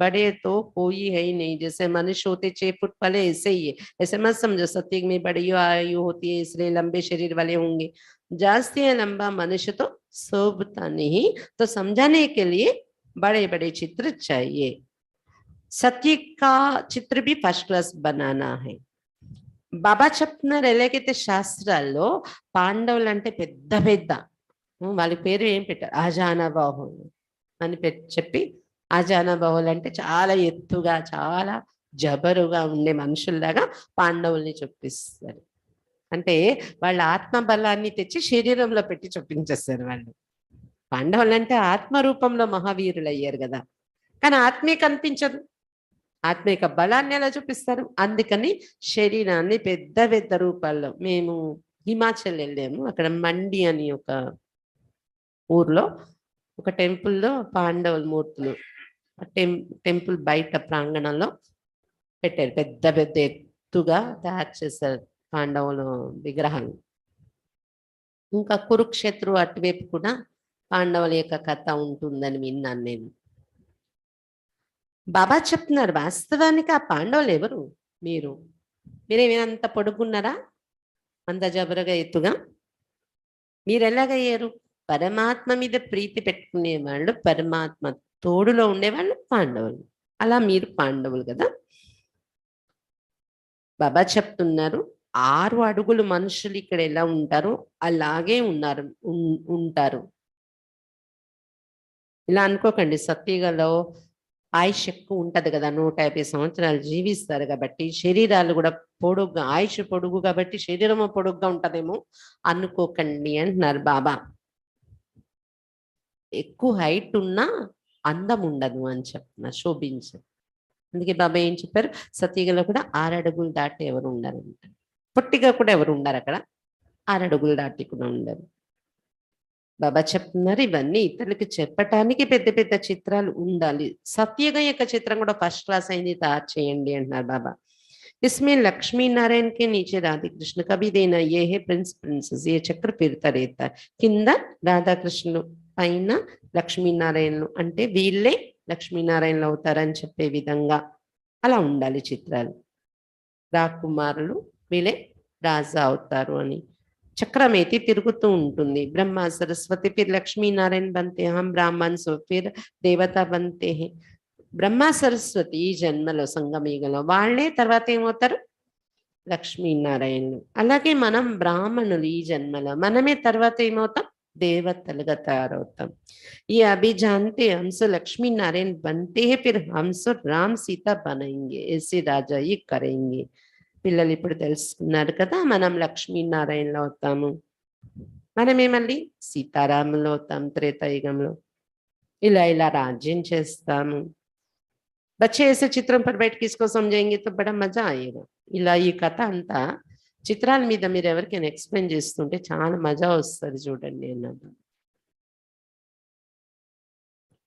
बड़े तो कोई है ही नहीं. जैसे मनुष्य होते 6 फुट वाले ऐसे ही है, ऐसे मत समझो सत्युग में बड़ी आयु होती है इसलिए लंबे शरीर वाले होंगे. जास्ती है लंबा मनुष्य तो शोभता नहीं, तो समझाने के लिए बड़े बड़े चित्र चाहिए. सत्य का चित्र भी फर्स्ट क्लास बनाना है. బాబా చెప్తున్నారు ఎలాగైతే శాస్త్రాల్లో పాండవులు అంటే పెద్ద పెద్ద, వాళ్ళ పేరు ఏం పెట్టారు, ఆజానబాహులు అని చెప్పి, ఆజానబాహులు అంటే చాలా ఎత్తుగా చాలా జబరుగా ఉండే మనుషుల్లాగా పాండవుల్ని చూపిస్తారు. అంటే వాళ్ళ ఆత్మబలాన్ని తెచ్చి శరీరంలో పెట్టి చూపించేస్తారు వాళ్ళు. పాండవులు అంటే ఆత్మ రూపంలో మహావీరులు అయ్యారు కదా, కానీ ఆత్మే కనిపించదు. ఆత్మ యొక్క బలాన్ని ఎలా చూపిస్తారు? అందుకని శరీరాన్ని పెద్ద పెద్ద రూపాల్లో మేము హిమాచల్ వెళ్ళాము. అక్కడ మండి అని ఒక ఊర్లో ఒక టెంపుల్లో పాండవుల మూర్తులు టెంపుల్ బయట ప్రాంగణంలో పెట్టారు. పెద్ద పెద్ద ఎత్తుగా తయారు చేశారు పాండవుల విగ్రహాలు. ఇంకా కురుక్షేత్రు అటువైపు కూడా పాండవుల యొక్క కథ ఉంటుందని విన్నాను నేను. బాబా చెప్తున్నారు, వాస్తవానికి ఆ పాండవులు ఎవరు? మీరేమైనంత పొడుగున్నారా? అంత జబరగా ఎత్తుగా మీరు ఎలాగయ్యారు? పరమాత్మ మీద ప్రీతి పెట్టుకునే వాళ్ళు, పరమాత్మ తోడులో ఉండేవాళ్ళు పాండవులు. అలా మీరు పాండవులు కదా. బాబా చెప్తున్నారు 6 అడుగులు మనుషులు ఇక్కడ ఎలా ఉంటారో అలాగే ఉంటారు. ఇలా అనుకోకండి. సత్యగలో ఆయుష్ ఎక్కువ ఉంటది కదా, 150 సంవత్సరాలు జీవిస్తారు కాబట్టి శరీరాలు కూడా పొడుగ్గా, ఆయుష్ పొడుగు కాబట్టి శరీరము పొడుగ్గా ఉంటదేమో అనుకోకండి అంటున్నారు బాబా. ఎక్కువ హైట్ ఉన్నా అందం ఉండదు అని చెప్తున్నారు, శోభించదు. అందుకే బాబా ఏం చెప్పారు? సత్యగలో కూడా 6 అడుగులు దాటి ఎవరు ఉండారంట. పొట్టిగా కూడా ఎవరు ఉండారు అక్కడ, 6 అడుగులు దాటి కూడా ఉండరు. బాబా చెప్తున్నారు ఇవన్నీ ఇతరులకి చెప్పటానికి పెద్ద పెద్ద చిత్రాలు ఉండాలి. సత్యగా యొక్క చిత్రం కూడా ఫస్ట్ క్లాస్ అయింది, తయారు చేయండి అంటున్నారు బాబా. इसमें लक्ष्मी नारायण के नीचे राधे कृष्ण का भी देना, ये है प्रिंस प्रिंसेस, ये చక్ర फिरता रहता है. కింద రాధాకృష్ణులు, పైన లక్ష్మీనారాయణలు, అంటే వీళ్ళే లక్ష్మీనారాయణలు అవుతారని చెప్పే విధంగా అలా ఉండాలి చిత్రాలు. రాకుమారులు వీళ్ళే రాజా అవుతారు అని. చక్రం అయితే తిరుగుతూ ఉంటుంది. బ్రహ్మ సరస్వతి ఫిర్ లక్ష్మీనారాయణ బంతే, హం బ్రాహ్మణ్ సో ఫిర్ దేవత బంతే హే. బ్రహ్మ సరస్వతి ఈ జన్మలో సంగమీగలో వాళ్ళే తర్వాత ఏమవుతారు? లక్ష్మీనారాయణులు. అలాగే మనం బ్రాహ్మణులు ఈ జన్మలో, మనమే తర్వాత ఏమవుతాం? దేవతలుగా తయారవుతాం. ये अभी जानते हमसे लक्ष्मी नारायण बनते हैं, फिर हमसे राम सीता बनेंगे, ऐसे राजा ये करेंगे. పిల్లలు ఇప్పుడు తెలుసుకున్నారు కదా, మనం లక్ష్మీనారాయణలు అవుతాము, మనమే మళ్ళీ సీతారాములు అవుతాం త్రేతాయుగంలో. ఇలా ఇలా రాజ్యం చేస్తాము. बच्चे ऐसे चित्रों पर बैठ के इसको समझेंगे तो बड़ा मजा आएगा. ఇలా ఈ కథ అంతా చిత్రాల మీద మీరు ఎవరికైనా ఎక్స్ప్లెయిన్ చేస్తుంటే చాలా మజా వస్తుంది చూడండి అన్నది.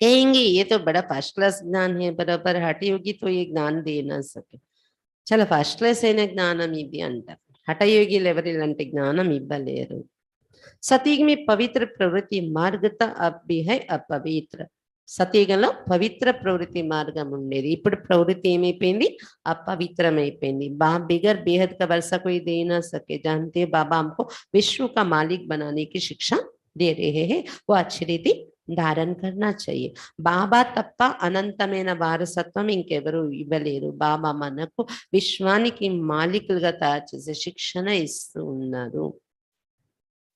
कहेंगे ये तो बड़ा फर्स्ट क्लास ज्ञान है, बराबर हठी होगी तो ये ज्ञान दे ना सके. చాలా ఫస్ట్ క్లాస్ అయిన జ్ఞానం ఇది అంటారు. హఠయోగిలు ఎవరు ఇలాంటి జ్ఞానం ఇవ్వలేరు. సతీగ్ మీ పవిత్ర ప్రవృత్తి మార్గత అబ్బి హై అపవిత్ర. సతీగంలో పవిత్ర ప్రవృత్తి మార్గం ఉండేది, ఇప్పుడు ప్రవృత్తి ఏమైపోయింది? అపవిత్రమైపోయింది. బాబ్ బిగర్ బేహద్ కా వరసా కోई दे ना सके, जानते बाबा हमको विश्व का मालिक बनाने की शिक्षा दे रहे हैं, वो अच्छी रीति ధారణ కర్నా చెయ్యి. బాబా తప్ప అనంతమైన వారసత్వం ఇంకెవరు ఇవ్వలేరు. బాబా మనకు విశ్వానికి మాలికులుగా తయారు చేసే శిక్షణ ఇస్తూ ఉన్నారు.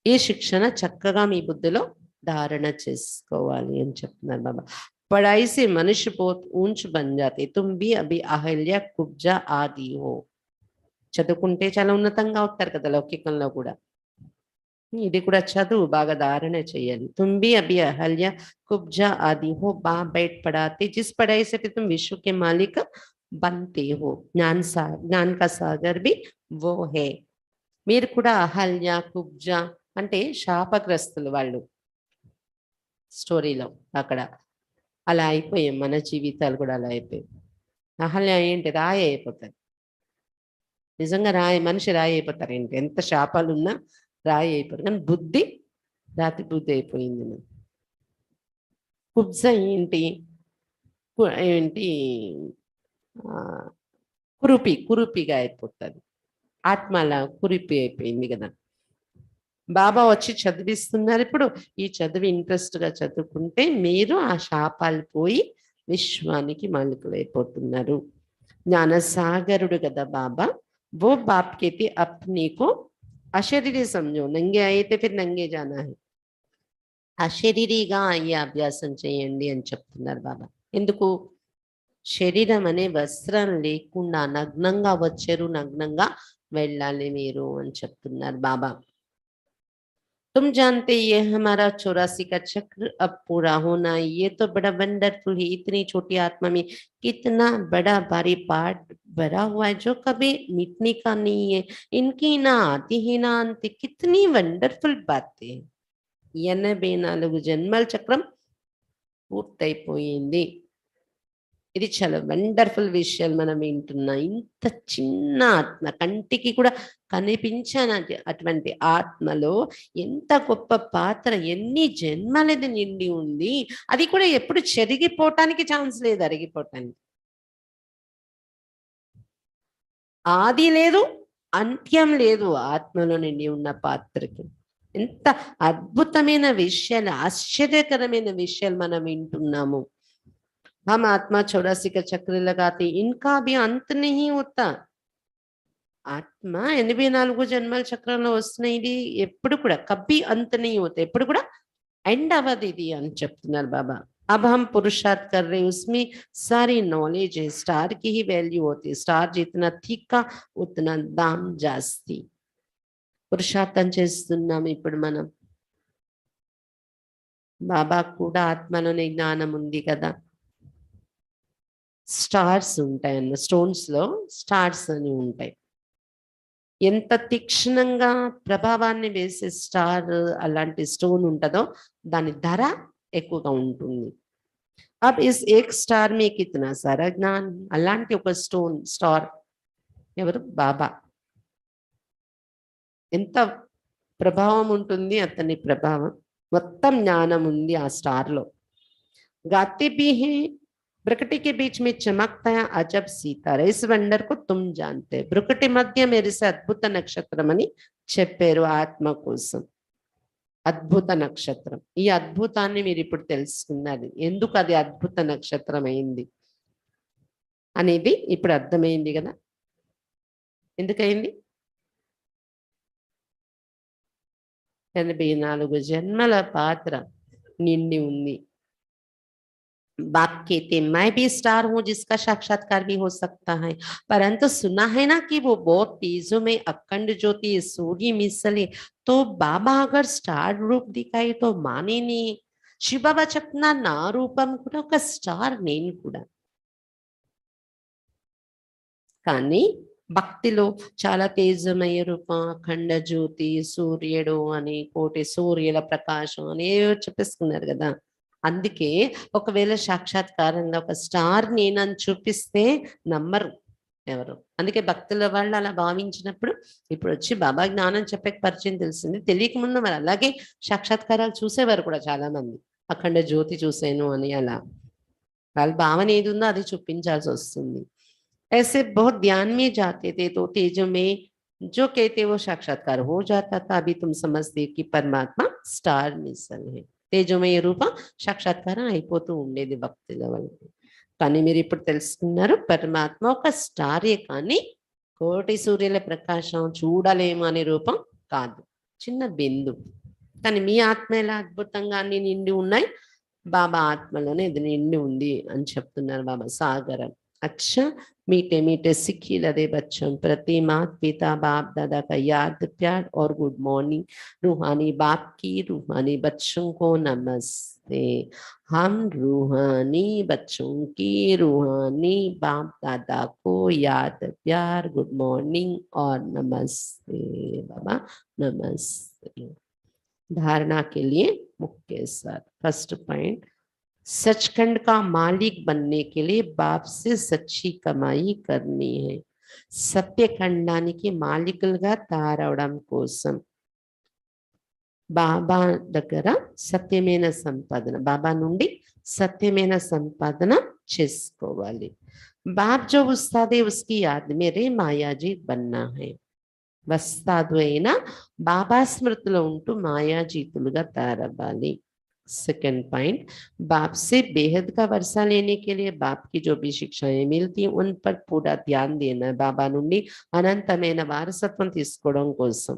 ఈ శిక్షణ చక్కగా మీ బుద్ధిలో ధారణ చేసుకోవాలి అని చెప్తున్నారు బాబా. పడాయి సే మనుష్య పోత్ ఊంచ్ బన్ జాతే, తుమ్ భీ అభి అహల్య కుబ్జా ఆది హో. చదువుకుంటే చాలా ఉన్నతంగా అవుతారు కదా లౌకికంలో కూడా. ఇది కూడా చదువు బాగా ధారణ చేయాలి. तुम भी अभी अहल्या कुब्जा आदि हो, बाप बैठ पढ़ाते, जिस पढ़ाई से तुम विश्व के मालिक बनते हो. ज्ञान का सागर भी वो है. మీరు కూడా అహల్య కుబ్జ అంటే శాపగ్రస్తులు వాళ్ళు స్టోరీలో. అక్కడ అలా అయిపోయాం, మన జీవితాలు కూడా అలా అయిపోయాయి. అహల్య ఏంటి? రాయి అయిపోతుంది. నిజంగా రాయి, మనిషి రాయి అయిపోతారు. ఏంటి ఎంత శాపాలు ఉన్నా రాయి అయిపోరు, కానీ బుద్ధి రాతి బుద్ధి అయిపోయింది. కుబ్జ ఏంటి? ఏంటి కురుపిగా అయిపోతుంది. ఆత్మలా కురిపి అయిపోయింది కదా. బాబా వచ్చి చదివిస్తున్నారు ఇప్పుడు. ఈ చదువు ఇంట్రెస్ట్ గా చదువుకుంటే మీరు ఆ శాపాలు పోయి విశ్వానికి మాలికులు అయిపోతున్నారు. జ్ఞానసాగరుడు కదా బాబా. वो बाप कहते अपने को అశరీరి సమझो, నంగే అయితే ఫిర్ నంగే జానా హై. అశరీరిగా అయ్యే అభ్యాసం చేయండి అని చెప్తున్నారు బాబా. ఎందుకు? శరీరం అనే వస్త్రం లేకుండా నగ్నంగా వచ్చారు, నగ్నంగా వెళ్ళాలి మీరు అని చెప్తున్నారు బాబా. तुम जानते ये हमारा 84 का चक्र अब पूरा होना है। ये तो बड़ा वंडरफुल है। इतनी छोटी आत्मा में कितना बड़ा भारी पार्ट भरा हुआ है जो कभी मिटने का नहीं है। इनकी ना आदि ही ना अंत। कितनी वंडरफुल बातें। 84 జన్మల చక్రం పూర్తయిపోయింది. ఇది చాలా వండర్ఫుల్ విషయాలు మనం వింటున్నాం. ఇంత చిన్న ఆత్మ, కంటికి కూడా కనిపించని అటువంటి ఆత్మలో ఎంత గొప్ప పాత్ర, ఎన్ని జన్మలది నిండి ఉంది. అది కూడా ఎప్పుడు చెరిగిపోవటానికి ఛాన్స్ లేదు, అరిగిపోవటానికి. ఆది లేదు, అంత్యం లేదు ఆత్మలో నిండి ఉన్న పాత్రకి. ఎంత అద్భుతమైన విషయాలు, ఆశ్చర్యకరమైన విషయాలు మనం వింటున్నాము. हम आत्मा 84 का चक्र लगाते, इनका भी अंत नहीं होता. ఆత్మ 84 జన్మల చక్రంలో వస్తున్నాయి. ఇది ఎప్పుడు కూడా కబ్బి అంత नहीं होता, ఎప్పుడు కూడా ఎండ్ అవ్వదు ఇది అని చెప్తున్నారు బాబా. अब हम पुरुषार्थ कर रहे हैं, उसमें सारी नॉलेज है. स्टार की ही वैल्यू होती है. स्टार जितना तीखा उतना दाम जास्ती. పురుషార్థం చేస్తున్నాం ఇప్పుడు మనం. బాబా కూడా ఆత్మలోనే జ్ఞానం ఉంది కదా. స్టార్స్ ఉంటాయన్న, స్టోన్స్ లో స్టార్స్ అని ఉంటాయి. ఎంత తీక్షణంగా ప్రభావాన్ని వేసే స్టార్ అలాంటి స్టోన్ ఉంటుందో దాని ధర ఎక్కువగా ఉంటుంది. अब इस एक स्टार में कितना सारा ज्ञान. అలాంటి ఒక స్టార్ ఎవరు? బాబా. ఎంత ప్రభావం ఉంటుంది అతని ప్రభావం. మొత్తం జ్ఞానం ఉంది ఆ స్టార్ లో. गाते भी हैं, ब्रकटी के बीच में चमकता है अजब सितारा. इस वंडर को तुम जानते. బ్రుకటి మధ్య మెరిసే అద్భుత నక్షత్రం అని చెప్పారు ఆత్మ కోసం. అద్భుత నక్షత్రం. ఈ అద్భుతాన్ని మీరు ఇప్పుడు తెలుసుకున్నది. ఎందుకు అది అద్భుత నక్షత్రం అయింది అనేది ఇప్పుడు అర్థమైంది కదా. ఎందుకయింది? 84 జన్మల పాత్ర నిండి ఉంది. बाप कहते मैं भी स्टार हूं जिसका साक्षात्कार भी हो सकता है, परंतु सुना है ना कि वो बहुत तेजों में अखंड ज्योति सूर्य मिसले. तो बाबा अगर स्टार रूप दिखाई तो माने नहीं. शिव बाबा చెప్పిన నా రూపం కూడా ఒక స్టార్, నేను కూడా. కానీ భక్తిలో చాలా తేజమయ రూపం, అఖండ జ్యోతి, సూర్యుడు అని, కోటి సూర్యుల ప్రకాశం అని చెప్పేసుకున్నారు కదా. అందుకే ఒకవేళ సాక్షాత్కారంలో ఒక స్టార్ నేనని చూపిస్తే నమ్మరు ఎవరు. అందుకే భక్తుల వాళ్ళు అలా భావించినప్పుడు ఇప్పుడు వచ్చి బాబా జ్ఞానం చెప్పే పరిచయం తెలిసింది. తెలియక ముందు మరి అలాగే సాక్షాత్కారాలు చూసేవారు కూడా చాలా మంది. అఖండ జ్యోతి చూసాను అని అలా వాళ్ళ భావన ఏది ఉందో అది చూపించాల్సి వస్తుంది. ऐसे बहुत ध्यान में जाते थे तो तेजो में जो कहते वो साक्षात्कार हो जाता था. अभी तुम समझते कि परमात्मा स्टार मिसल है. తేజోమయ రూపం సాక్షాత్కారం అయిపోతూ ఉండేది భక్తుల వాళ్ళకి. కానీ మీరు ఇప్పుడు తెలుసుకున్నారు పరమాత్మ ఒక స్టారే, కానీ కోటి సూర్యుల ప్రకాశం చూడలేము అనే రూపం కాదు, చిన్న బిందు. కానీ మీ ఆత్మ ఎలా అద్భుతంగా అన్ని నిండి ఉన్నాయి, బాబా ఆత్మలోనే ఇది నిండి ఉంది అని చెప్తున్నారు బాబా. సాగరం. अच्छा मीठे मीठे सिक्खी लदे बच्चों प्रति माता पिता बाप दादा का याद प्यार और गुड मॉर्निंग. रूहानी बाप की रूहानी बच्चों को नमस्ते. हम रूहानी बच्चों की रूहानी बाप दादा को याद प्यार गुड मॉर्निंग और नमस्ते. बाबा नमस्ते. धारणा के लिए मुख्य सर. फर्स्ट पॉइंट, सचखंड का मालिक बनने के लिए बाप से सच्ची कमाई करनी है. సత్యఖండానికి మాలికులుగా తారవడం కోసం బాబా దగ్గర సత్యమైన సంపాదన, బాబా నుండి సత్యమైన సంపాదన చేసుకోవాలి. బాప్ జో ఉస్తాదే ఉస్కి యాద్ మేరే మాయాజీ బన్నా హై. వస్తాదు అయినా బాబా స్మృతిలో ఉంటూ మాయాజీతులుగా తారవ్వాలి. सेकंड पॉइंट, बाप से बेहद का वर्षा लेने के लिए बाप की जो भी शिक्षाएं मिलती हैं उन पर पूरा ध्यान देना. బాబా నుండి అనంతమైన వారసత్వం తీసుకోవడం కోసం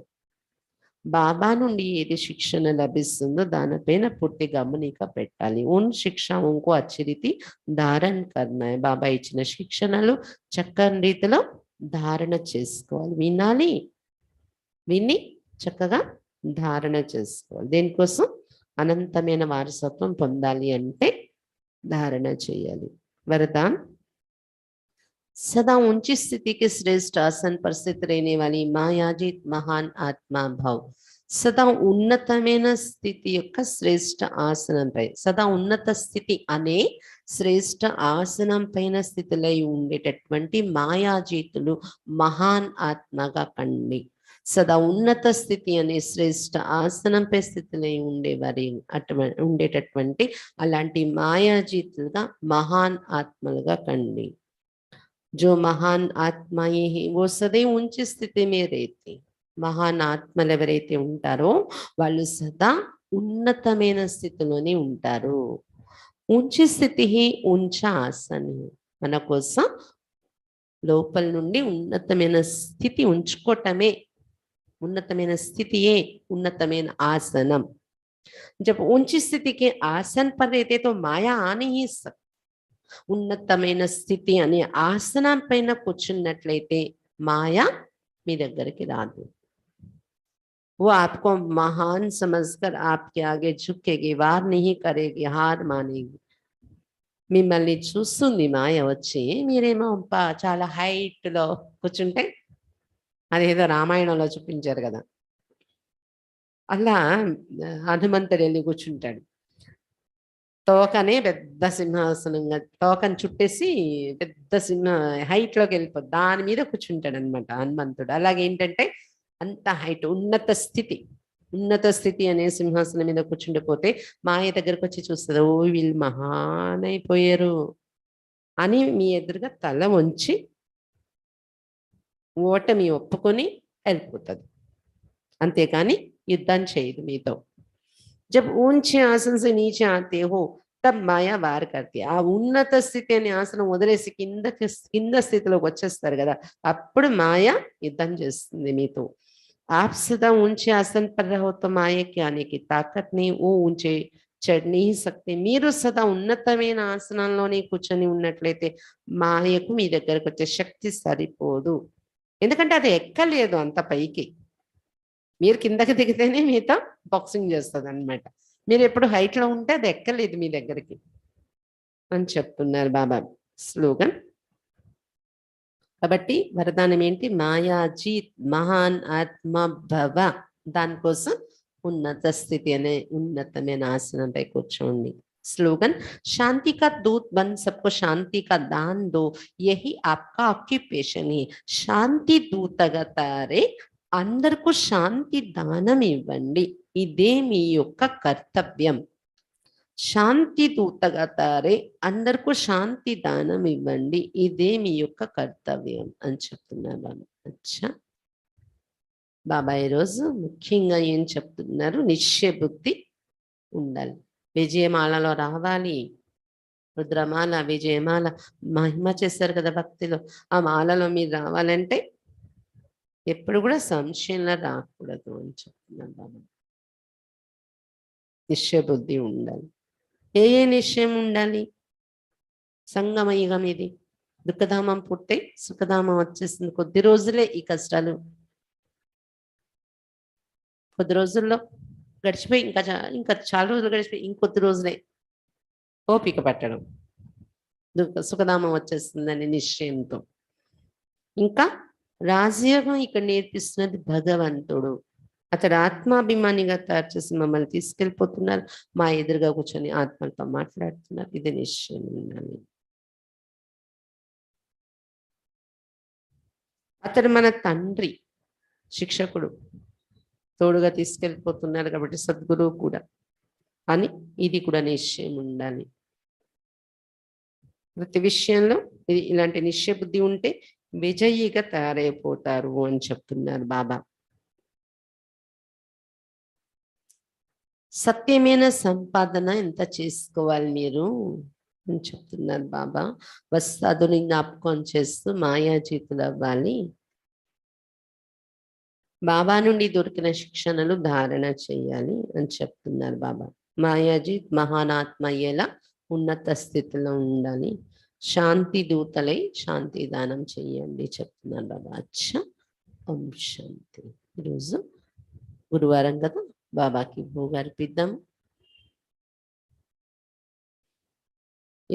బాబా నుండి ఏది శిక్షణ లభిస్తుందో దానిపైన పూర్తి గమనిక పెట్టాలి. ఉన్ శిక్షాంకు अच्छी रीति धारण करना है. బాబా ఇచ్చిన శిక్షణలు చక్కని రీతిలో ధారణ చేసుకోవాలి. వినాలి, విని చక్కగా ధారణ చేసుకోవాలి. దేనికోసం? అనంతమైన వారసత్వం పొందాలి అంటే ధారణ చేయాలి. वरदान सदा ऊंची स्थिति के श्रेष्ठ आसन पर स्थित रहने वाली मायाजित महान आत्मा भाव. సదా ఉన్నతమైన స్థితి యొక్క శ్రేష్ఠ ఆసనంపై, సదా ఉన్నత స్థితి అనే శ్రేష్ఠ ఆసనం పైన స్థితిలో ఉండేటటువంటి మాయాజీతులు మహాన్ ఆత్మగా కండి. సదా ఉన్నత స్థితి అనే శ్రేష్ఠ ఆసనంపై స్థితిలో ఉండేవారి ఉండేటటువంటి అలాంటి మాయాజీతులుగా మహాన్ ఆత్మలుగా కండి. जो महान आत्माएं हैं वो सदैव ऊंची स्थिति में रहती. మహాన్ ఆత్మలు ఎవరైతే ఉంటారో వాళ్ళు సదా ఉన్నతమైన స్థితిలోనే ఉంటారు. ఉంచి స్థితి ఉంచ ఆసన్. మన కోసం లోపల నుండి ఉన్నతమైన స్థితి ఉంచుకోవటమే, ఉన్నతమైన స్థితియే ఉన్నతమైన ఆసనం. जब ऊंची स्थिति के आसन पर रहते तो माया आ नहीं सकती. ఉన్నతమైన స్థితి అనే ఆసనం పైన కూర్చున్నట్లయితే మాయ మీ దగ్గరికి రాదు. वो आपको महान समझकर आपके आगे झुकेगी, वार नहीं करेगी, हार मानेगी. మిమ్మల్ని చూస్తుంది మాయ వచ్చి, మీరేమో చాలా హైట్ లో కూర్చుంటే అదేదో రామాయణంలో చూపించారు కదా, అలా హనుమంతుడు వెళ్ళి కూర్చుంటాడు. తోకనే పెద్ద సింహాసనంగా తోకను చుట్టేసి పెద్ద హైట్ లోకి వెళ్ళిపోద్ది, దాని మీద కూర్చుంటాడు అనమాట హనుమంతుడు. అలాగే ఏంటంటే అంత హైట్ ఉన్నత స్థితి అనే సింహాసనం మీద కూర్చుండిపోతే మాయ దగ్గరకు వచ్చి చూస్తుంది, ఓ వీళ్ళు మహానైపోయారు అని మీ ఎదురుగా తల వంచి ఓటమి ఒప్పుకొని వెళ్ళిపోతుంది. అంతేకాని యుద్ధం చేయదు మీతో. जब ऊंचे आसन से नीचे आते हो तब మాయా వార్ కర్తి. ఆ ఉన్నత స్థితి అనే ఆసనం వదిలేసి కింద స్థితిలోకి వచ్చేస్తారు కదా, అప్పుడు మాయ యుద్ధం చేస్తుంది మీతో. आप सदा ऊंचे आसन पर रहो तो माया के आने की ताकत नहीं, वो ऊंचे चढ़ नहीं सकते. మీరు సదా ఉన్నతమైన ఆసనంలోనే కూర్చొని ఉన్నట్లయితే మాయకు మీ దగ్గరకు వచ్చే శక్తి సరిపోదు. ఎందుకంటే అది ఎక్కలేదు అంత పైకి. మీరు కిందకి దిగితేనే మీతో బాక్సింగ్ చేస్తుంది అనమాట. మీరు ఎప్పుడు హైట్ లో ఉంటే అది ఎక్కలేదు మీ దగ్గరికి అని చెప్తున్నారు బాబా. స్లోగన్. కాబట్టి వరదానం ఏంటి? మాయాజీత్ మహాన్ ఆత్మ భవ. దానికోసం ఉన్నత స్థితి అనే ఉన్నతమైన ఆసనంపై కూర్చోండి. स्लोगन शांति का दूत बन सबको शांति का दान दो, यही आपका ऑक्यूपेशन है. శాంతి దూతగా తారే అందరికీ శాంతి దానం ఇవ్వండి, ఇదే మీ యొక్క కర్తవ్యం. శాంతి దూతగా తారే అందరికీ శాంతి దానం ఇవ్వండి, ఇదే మీ యొక్క కర్తవ్యం అని చెప్తున్నారు బాబా. అచ్చా, బాబా ఈరోజు ముఖ్యంగా ఏం చెప్తున్నారు? నిశ్చయ బుద్ధి ఉండాలి. విజయమాలలో రావాలి. రుద్రమాల, విజయమాల మహిమ చేస్తారు కదా భక్తిలో. ఆ మాలలో మీరు రావాలంటే ఎప్పుడు కూడా సంశయంలో రాకూడదు అని చెప్తున్నాను బాబా. నిశ్చయ బుద్ధి ఉండాలి. ఏ నిశ్చయం ఉండాలి? సంగమయుగం ఇది. దుఃఖధామం పుట్టే సుఖధామం వచ్చేసింది. కొద్ది రోజులే ఈ కష్టాలు, కొద్ది రోజుల్లో గడిచిపోయి ఇంకా చాలా రోజులు గడిచిపోయి ఇంకొద్ది రోజులే ఓపిక పట్టడం, సుఖధామం వచ్చేస్తుందని నిశ్చయంతో. ఇంకా రాజయోగం ఇక్కడ నేర్పిస్తున్నది భగవంతుడు. అతడు ఆత్మాభిమానిగా తయారు చేసి మమ్మల్ని తీసుకెళ్ళిపోతున్నారు. మా ఎదురుగా కూర్చొని ఆత్మలతో మాట్లాడుతున్నారు. ఇది నిశ్చయం ఉండాలి. అతడు మన తండ్రి, శిక్షకుడు, తోడుగా తీసుకెళ్ళిపోతున్నారు కాబట్టి సద్గురువు కూడా అని ఇది కూడా నిశ్చయం ఉండాలి. ప్రతి విషయంలో ఇలాంటి నిశ్చయ బుద్ధి ఉంటే విజయిగా తయారైపోతారు అని చెప్తున్నారు బాబా. సత్యమైన సంపాదన ఎంత చేసుకోవాలి మీరు అని చెప్తున్నారు బాబా. వస్తాదుని జ్ఞాపకం చేస్తూ మాయాజీతులు అవ్వాలి. బాబా నుండి దొరికిన శిక్షణలు ధారణ చేయాలి అని చెప్తున్నారు బాబా. మాయాజీత్ మహానాత్మ అయ్యేలా ఉన్నత స్థితిలో ఉండాలి. శాంతి దూతలై శాంతి దానం చేయండి చెప్తున్నారు బాబా. అచ్చా, ఓం శాంతి. ఈరోజు గురువారం కదా, బాబాకి భోగు అర్పిద్దాం.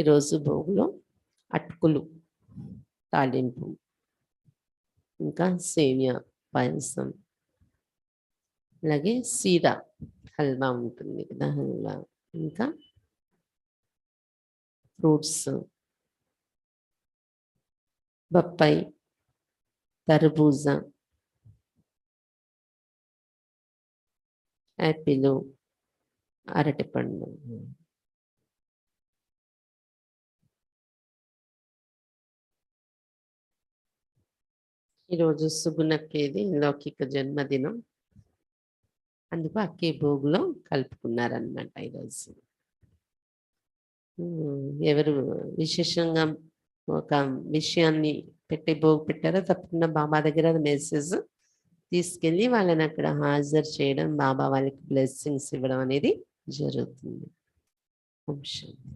ఈరోజు భోగులో అటుకులు తాలింపు, ఇంకా సేమియా పాయసం, అలాగే సీరా హల్వా ఉంటుంది కదా, హల్వా, ఇంకా ఫ్రూట్స్, బొప్పాయి, తర్బూజా, యాపిల్, అరటిపండు. ఈరోజు సుగుణక్కేది లౌకిక జన్మదినం, అందుకు అక్కే భోగులో కలుపుకున్నారనమాట ఈరోజు. ఎవరు విశేషంగా ఒక విషయాన్ని పెట్టి భోగు పెట్టారో తప్పకుండా బాబా దగ్గర మెసేజ్ తీసుకెళ్ళి వాళ్ళని అక్కడ హాజరు చేయడం, బాబా వాళ్ళకి బ్లెస్సింగ్స్ ఇవ్వడం అనేది జరుగుతుంది. ఓం శాంతి.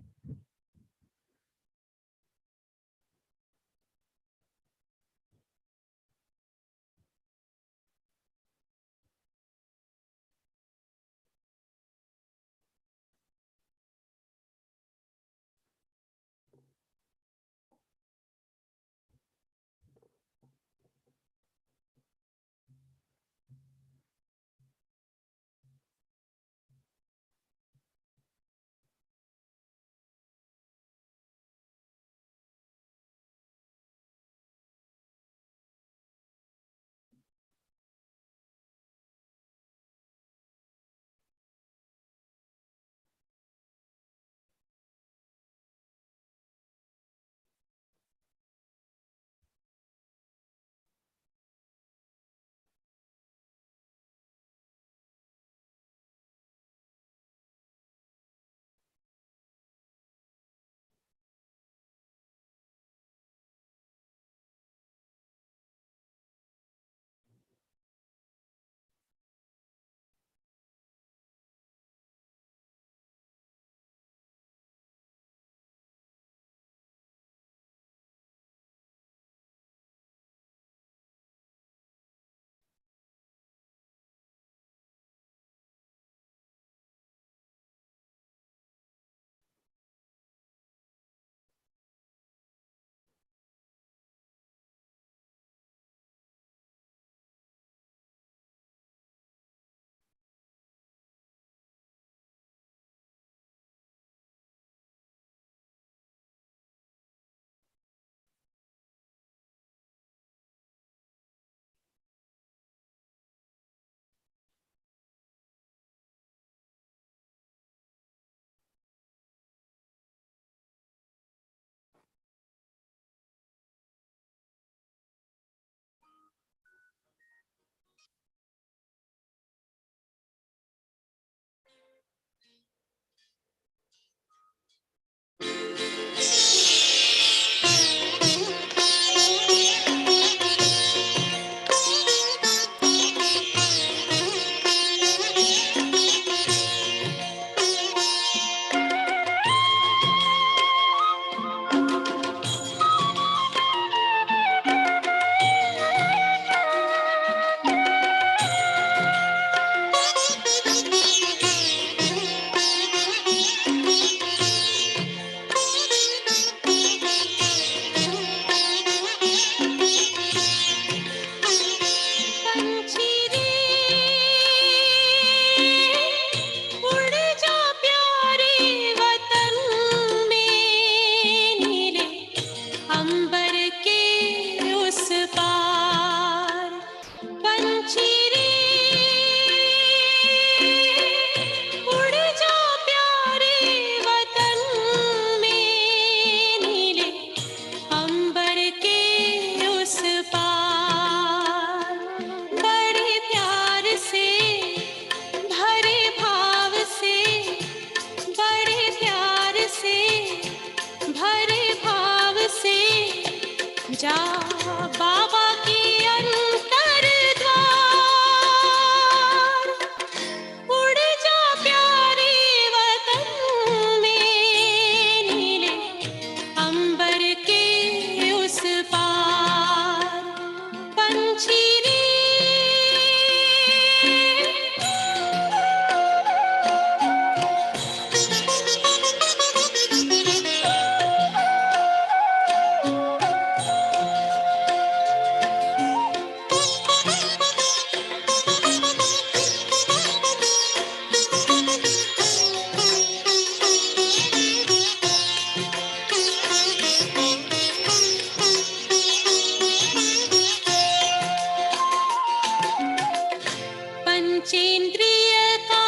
पंचेंद्रिय का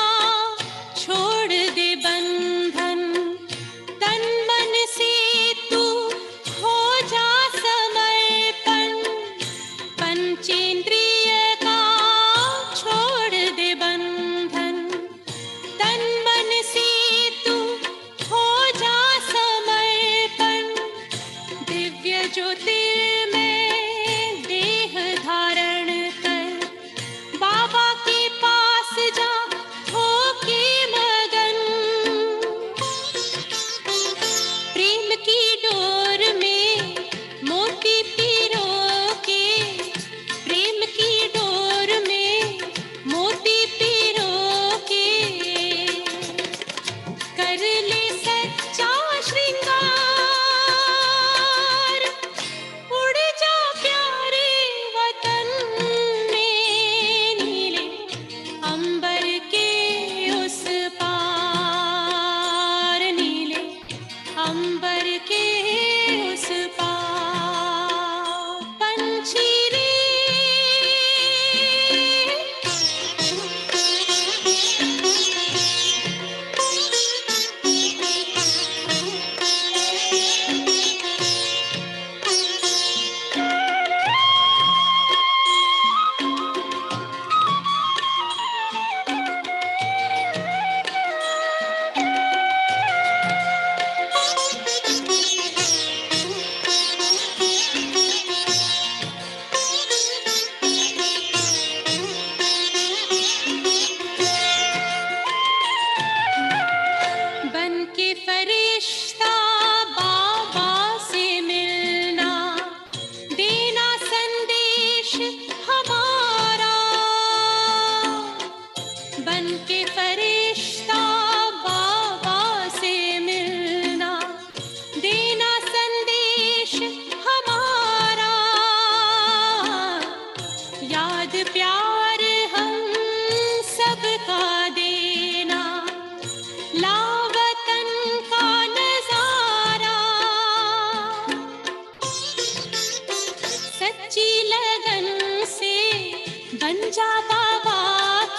छोड़ दे बंधन, तन मन से तू हो जा समर्पण। पंचेंद्रिय का छोड़ दे बंधन, तन मन से तू हो जा समर्पण। दिव्य ज्योतिर्मय देह धारण कर, बाबा के पास जा होके मगन। प्रेम की डोर में मोती पिरो के, प्रेम की डोर में मोती पिरो के, कर ले सच्चा श्रृंगार। उड़ जा प्यारे वतन में, नीले अंबर के उस पार, नीले अंबर के उस पार। पंछी रे बन के फरिश्ता बाबा से मिलना, देना संदेश हमारा। बन के फरिश्ता बाबा से मिलना, देना संदेश हमारा। याद प्यार हम सबका देना, लावतन का नजारा। सच्ची लगन से बन जा बाबा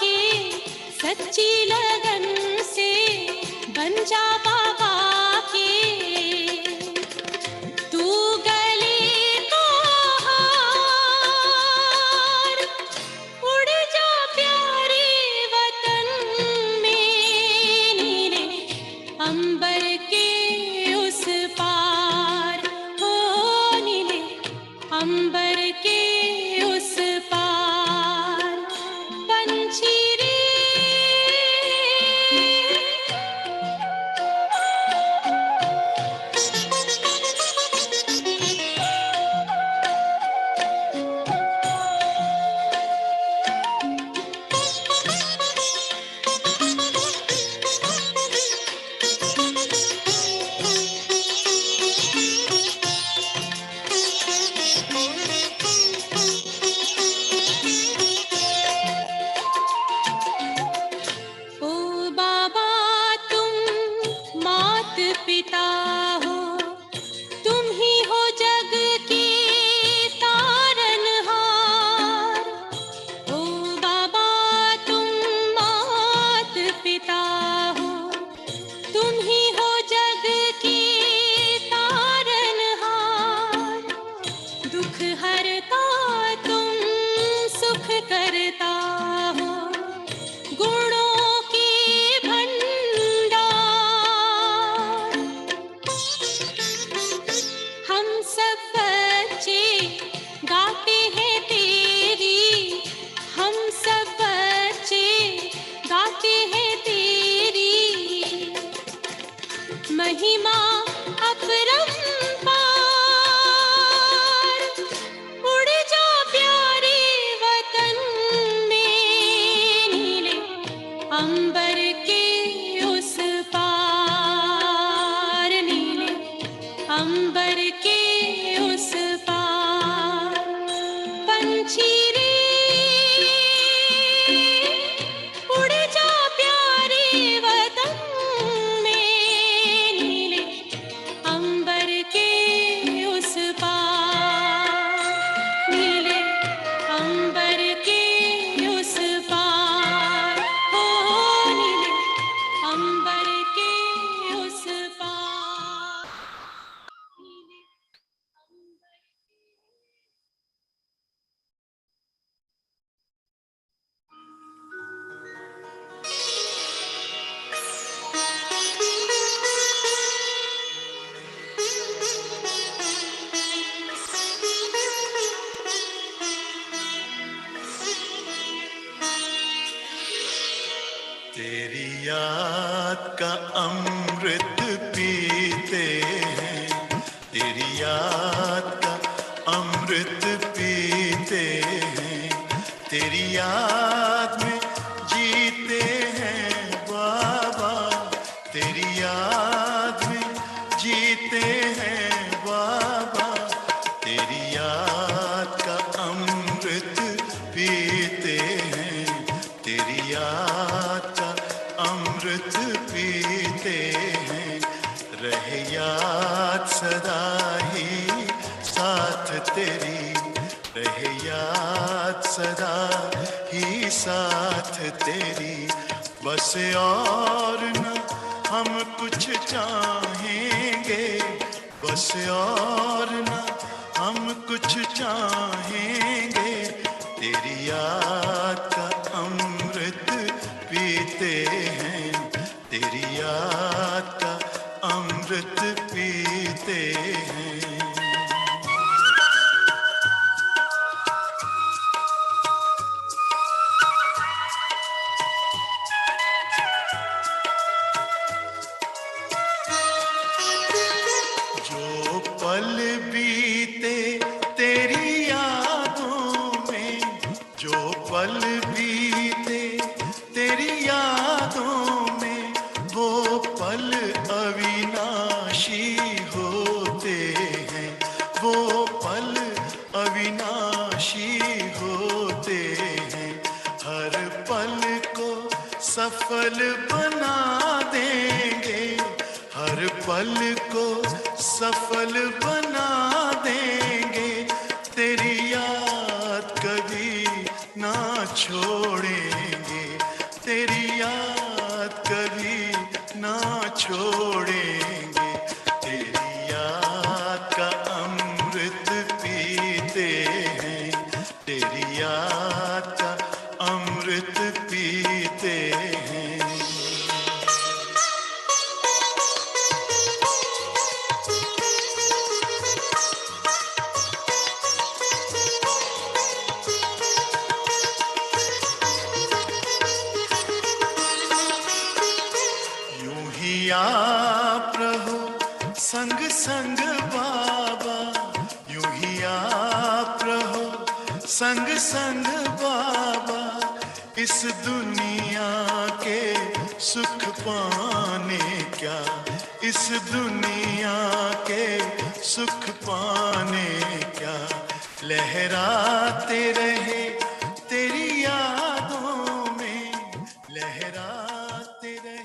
के, सच्ची लगन से बन जा बाबा के। तू गले को हार, उड़ जा प्यारे वतन में, नीले अंबर के उस पार। हो नीले अंबर के उस पार। पंछी रे ओ बाबा तुम मात पिता हो, तुम ही हो जग के तारनहार। ओ बाबा तुम मात पिता हो, तुम ही हो जग के तारनहार। दुख हरता तुम सुख करता हो, गुणों के भंडार। हम सब बच्चे गाते हैं तेरी, हम सब बच्चे गाते हैं तेरी महिमा अपरंपार। उड़ जा प्यारे वतन में, नीले अंबर के उस पार, नीले अंबर के उस पार। पंछी रे उड़ जा प्यारे वतन में, नीले तेरी याद का अमृत पीते हैं, तेरी याद का अमृत पीते हैं, तेरी याद में जीते हैं बाबा, तेरी याद में जीते हैं बाबा, तेरी याद का अमृत पीते हैं, तेरी याद का अमृत पीते हैं, रहे याद सदा ही साथ तेरी, रहे याद सदा ही साथ तेरी, बस और न हम कुछ चाहेंगे, बस और न हम कुछ चाहेंगे, तेरी याद का अमृत पीते हैं, तेरी याद का अमृत पीते हैं। जो पल बीते तेरी यादों में, जो पल बीते तेरी यादों में, वो पल अविनाशी होते हैं, वो पल अविनाशी होते हैं, हर पल को सफल बना देंगे, हर पल को सफल बना देंगे, तेरी याद कभी ना छोड़ेंगे, तेरी याद कभी ना छोड़ेंगे, तेरी याद का अमृत पीते हैं, तेरी याद का अमृत पीते हैं। यूं ही आप रहो संग संग बाबा, यूं ही आप रहो संग संग बाबा, इस दुनिया के सुख पाने क्या, इस दुनिया के सुख पाने क्या, लहराते रहे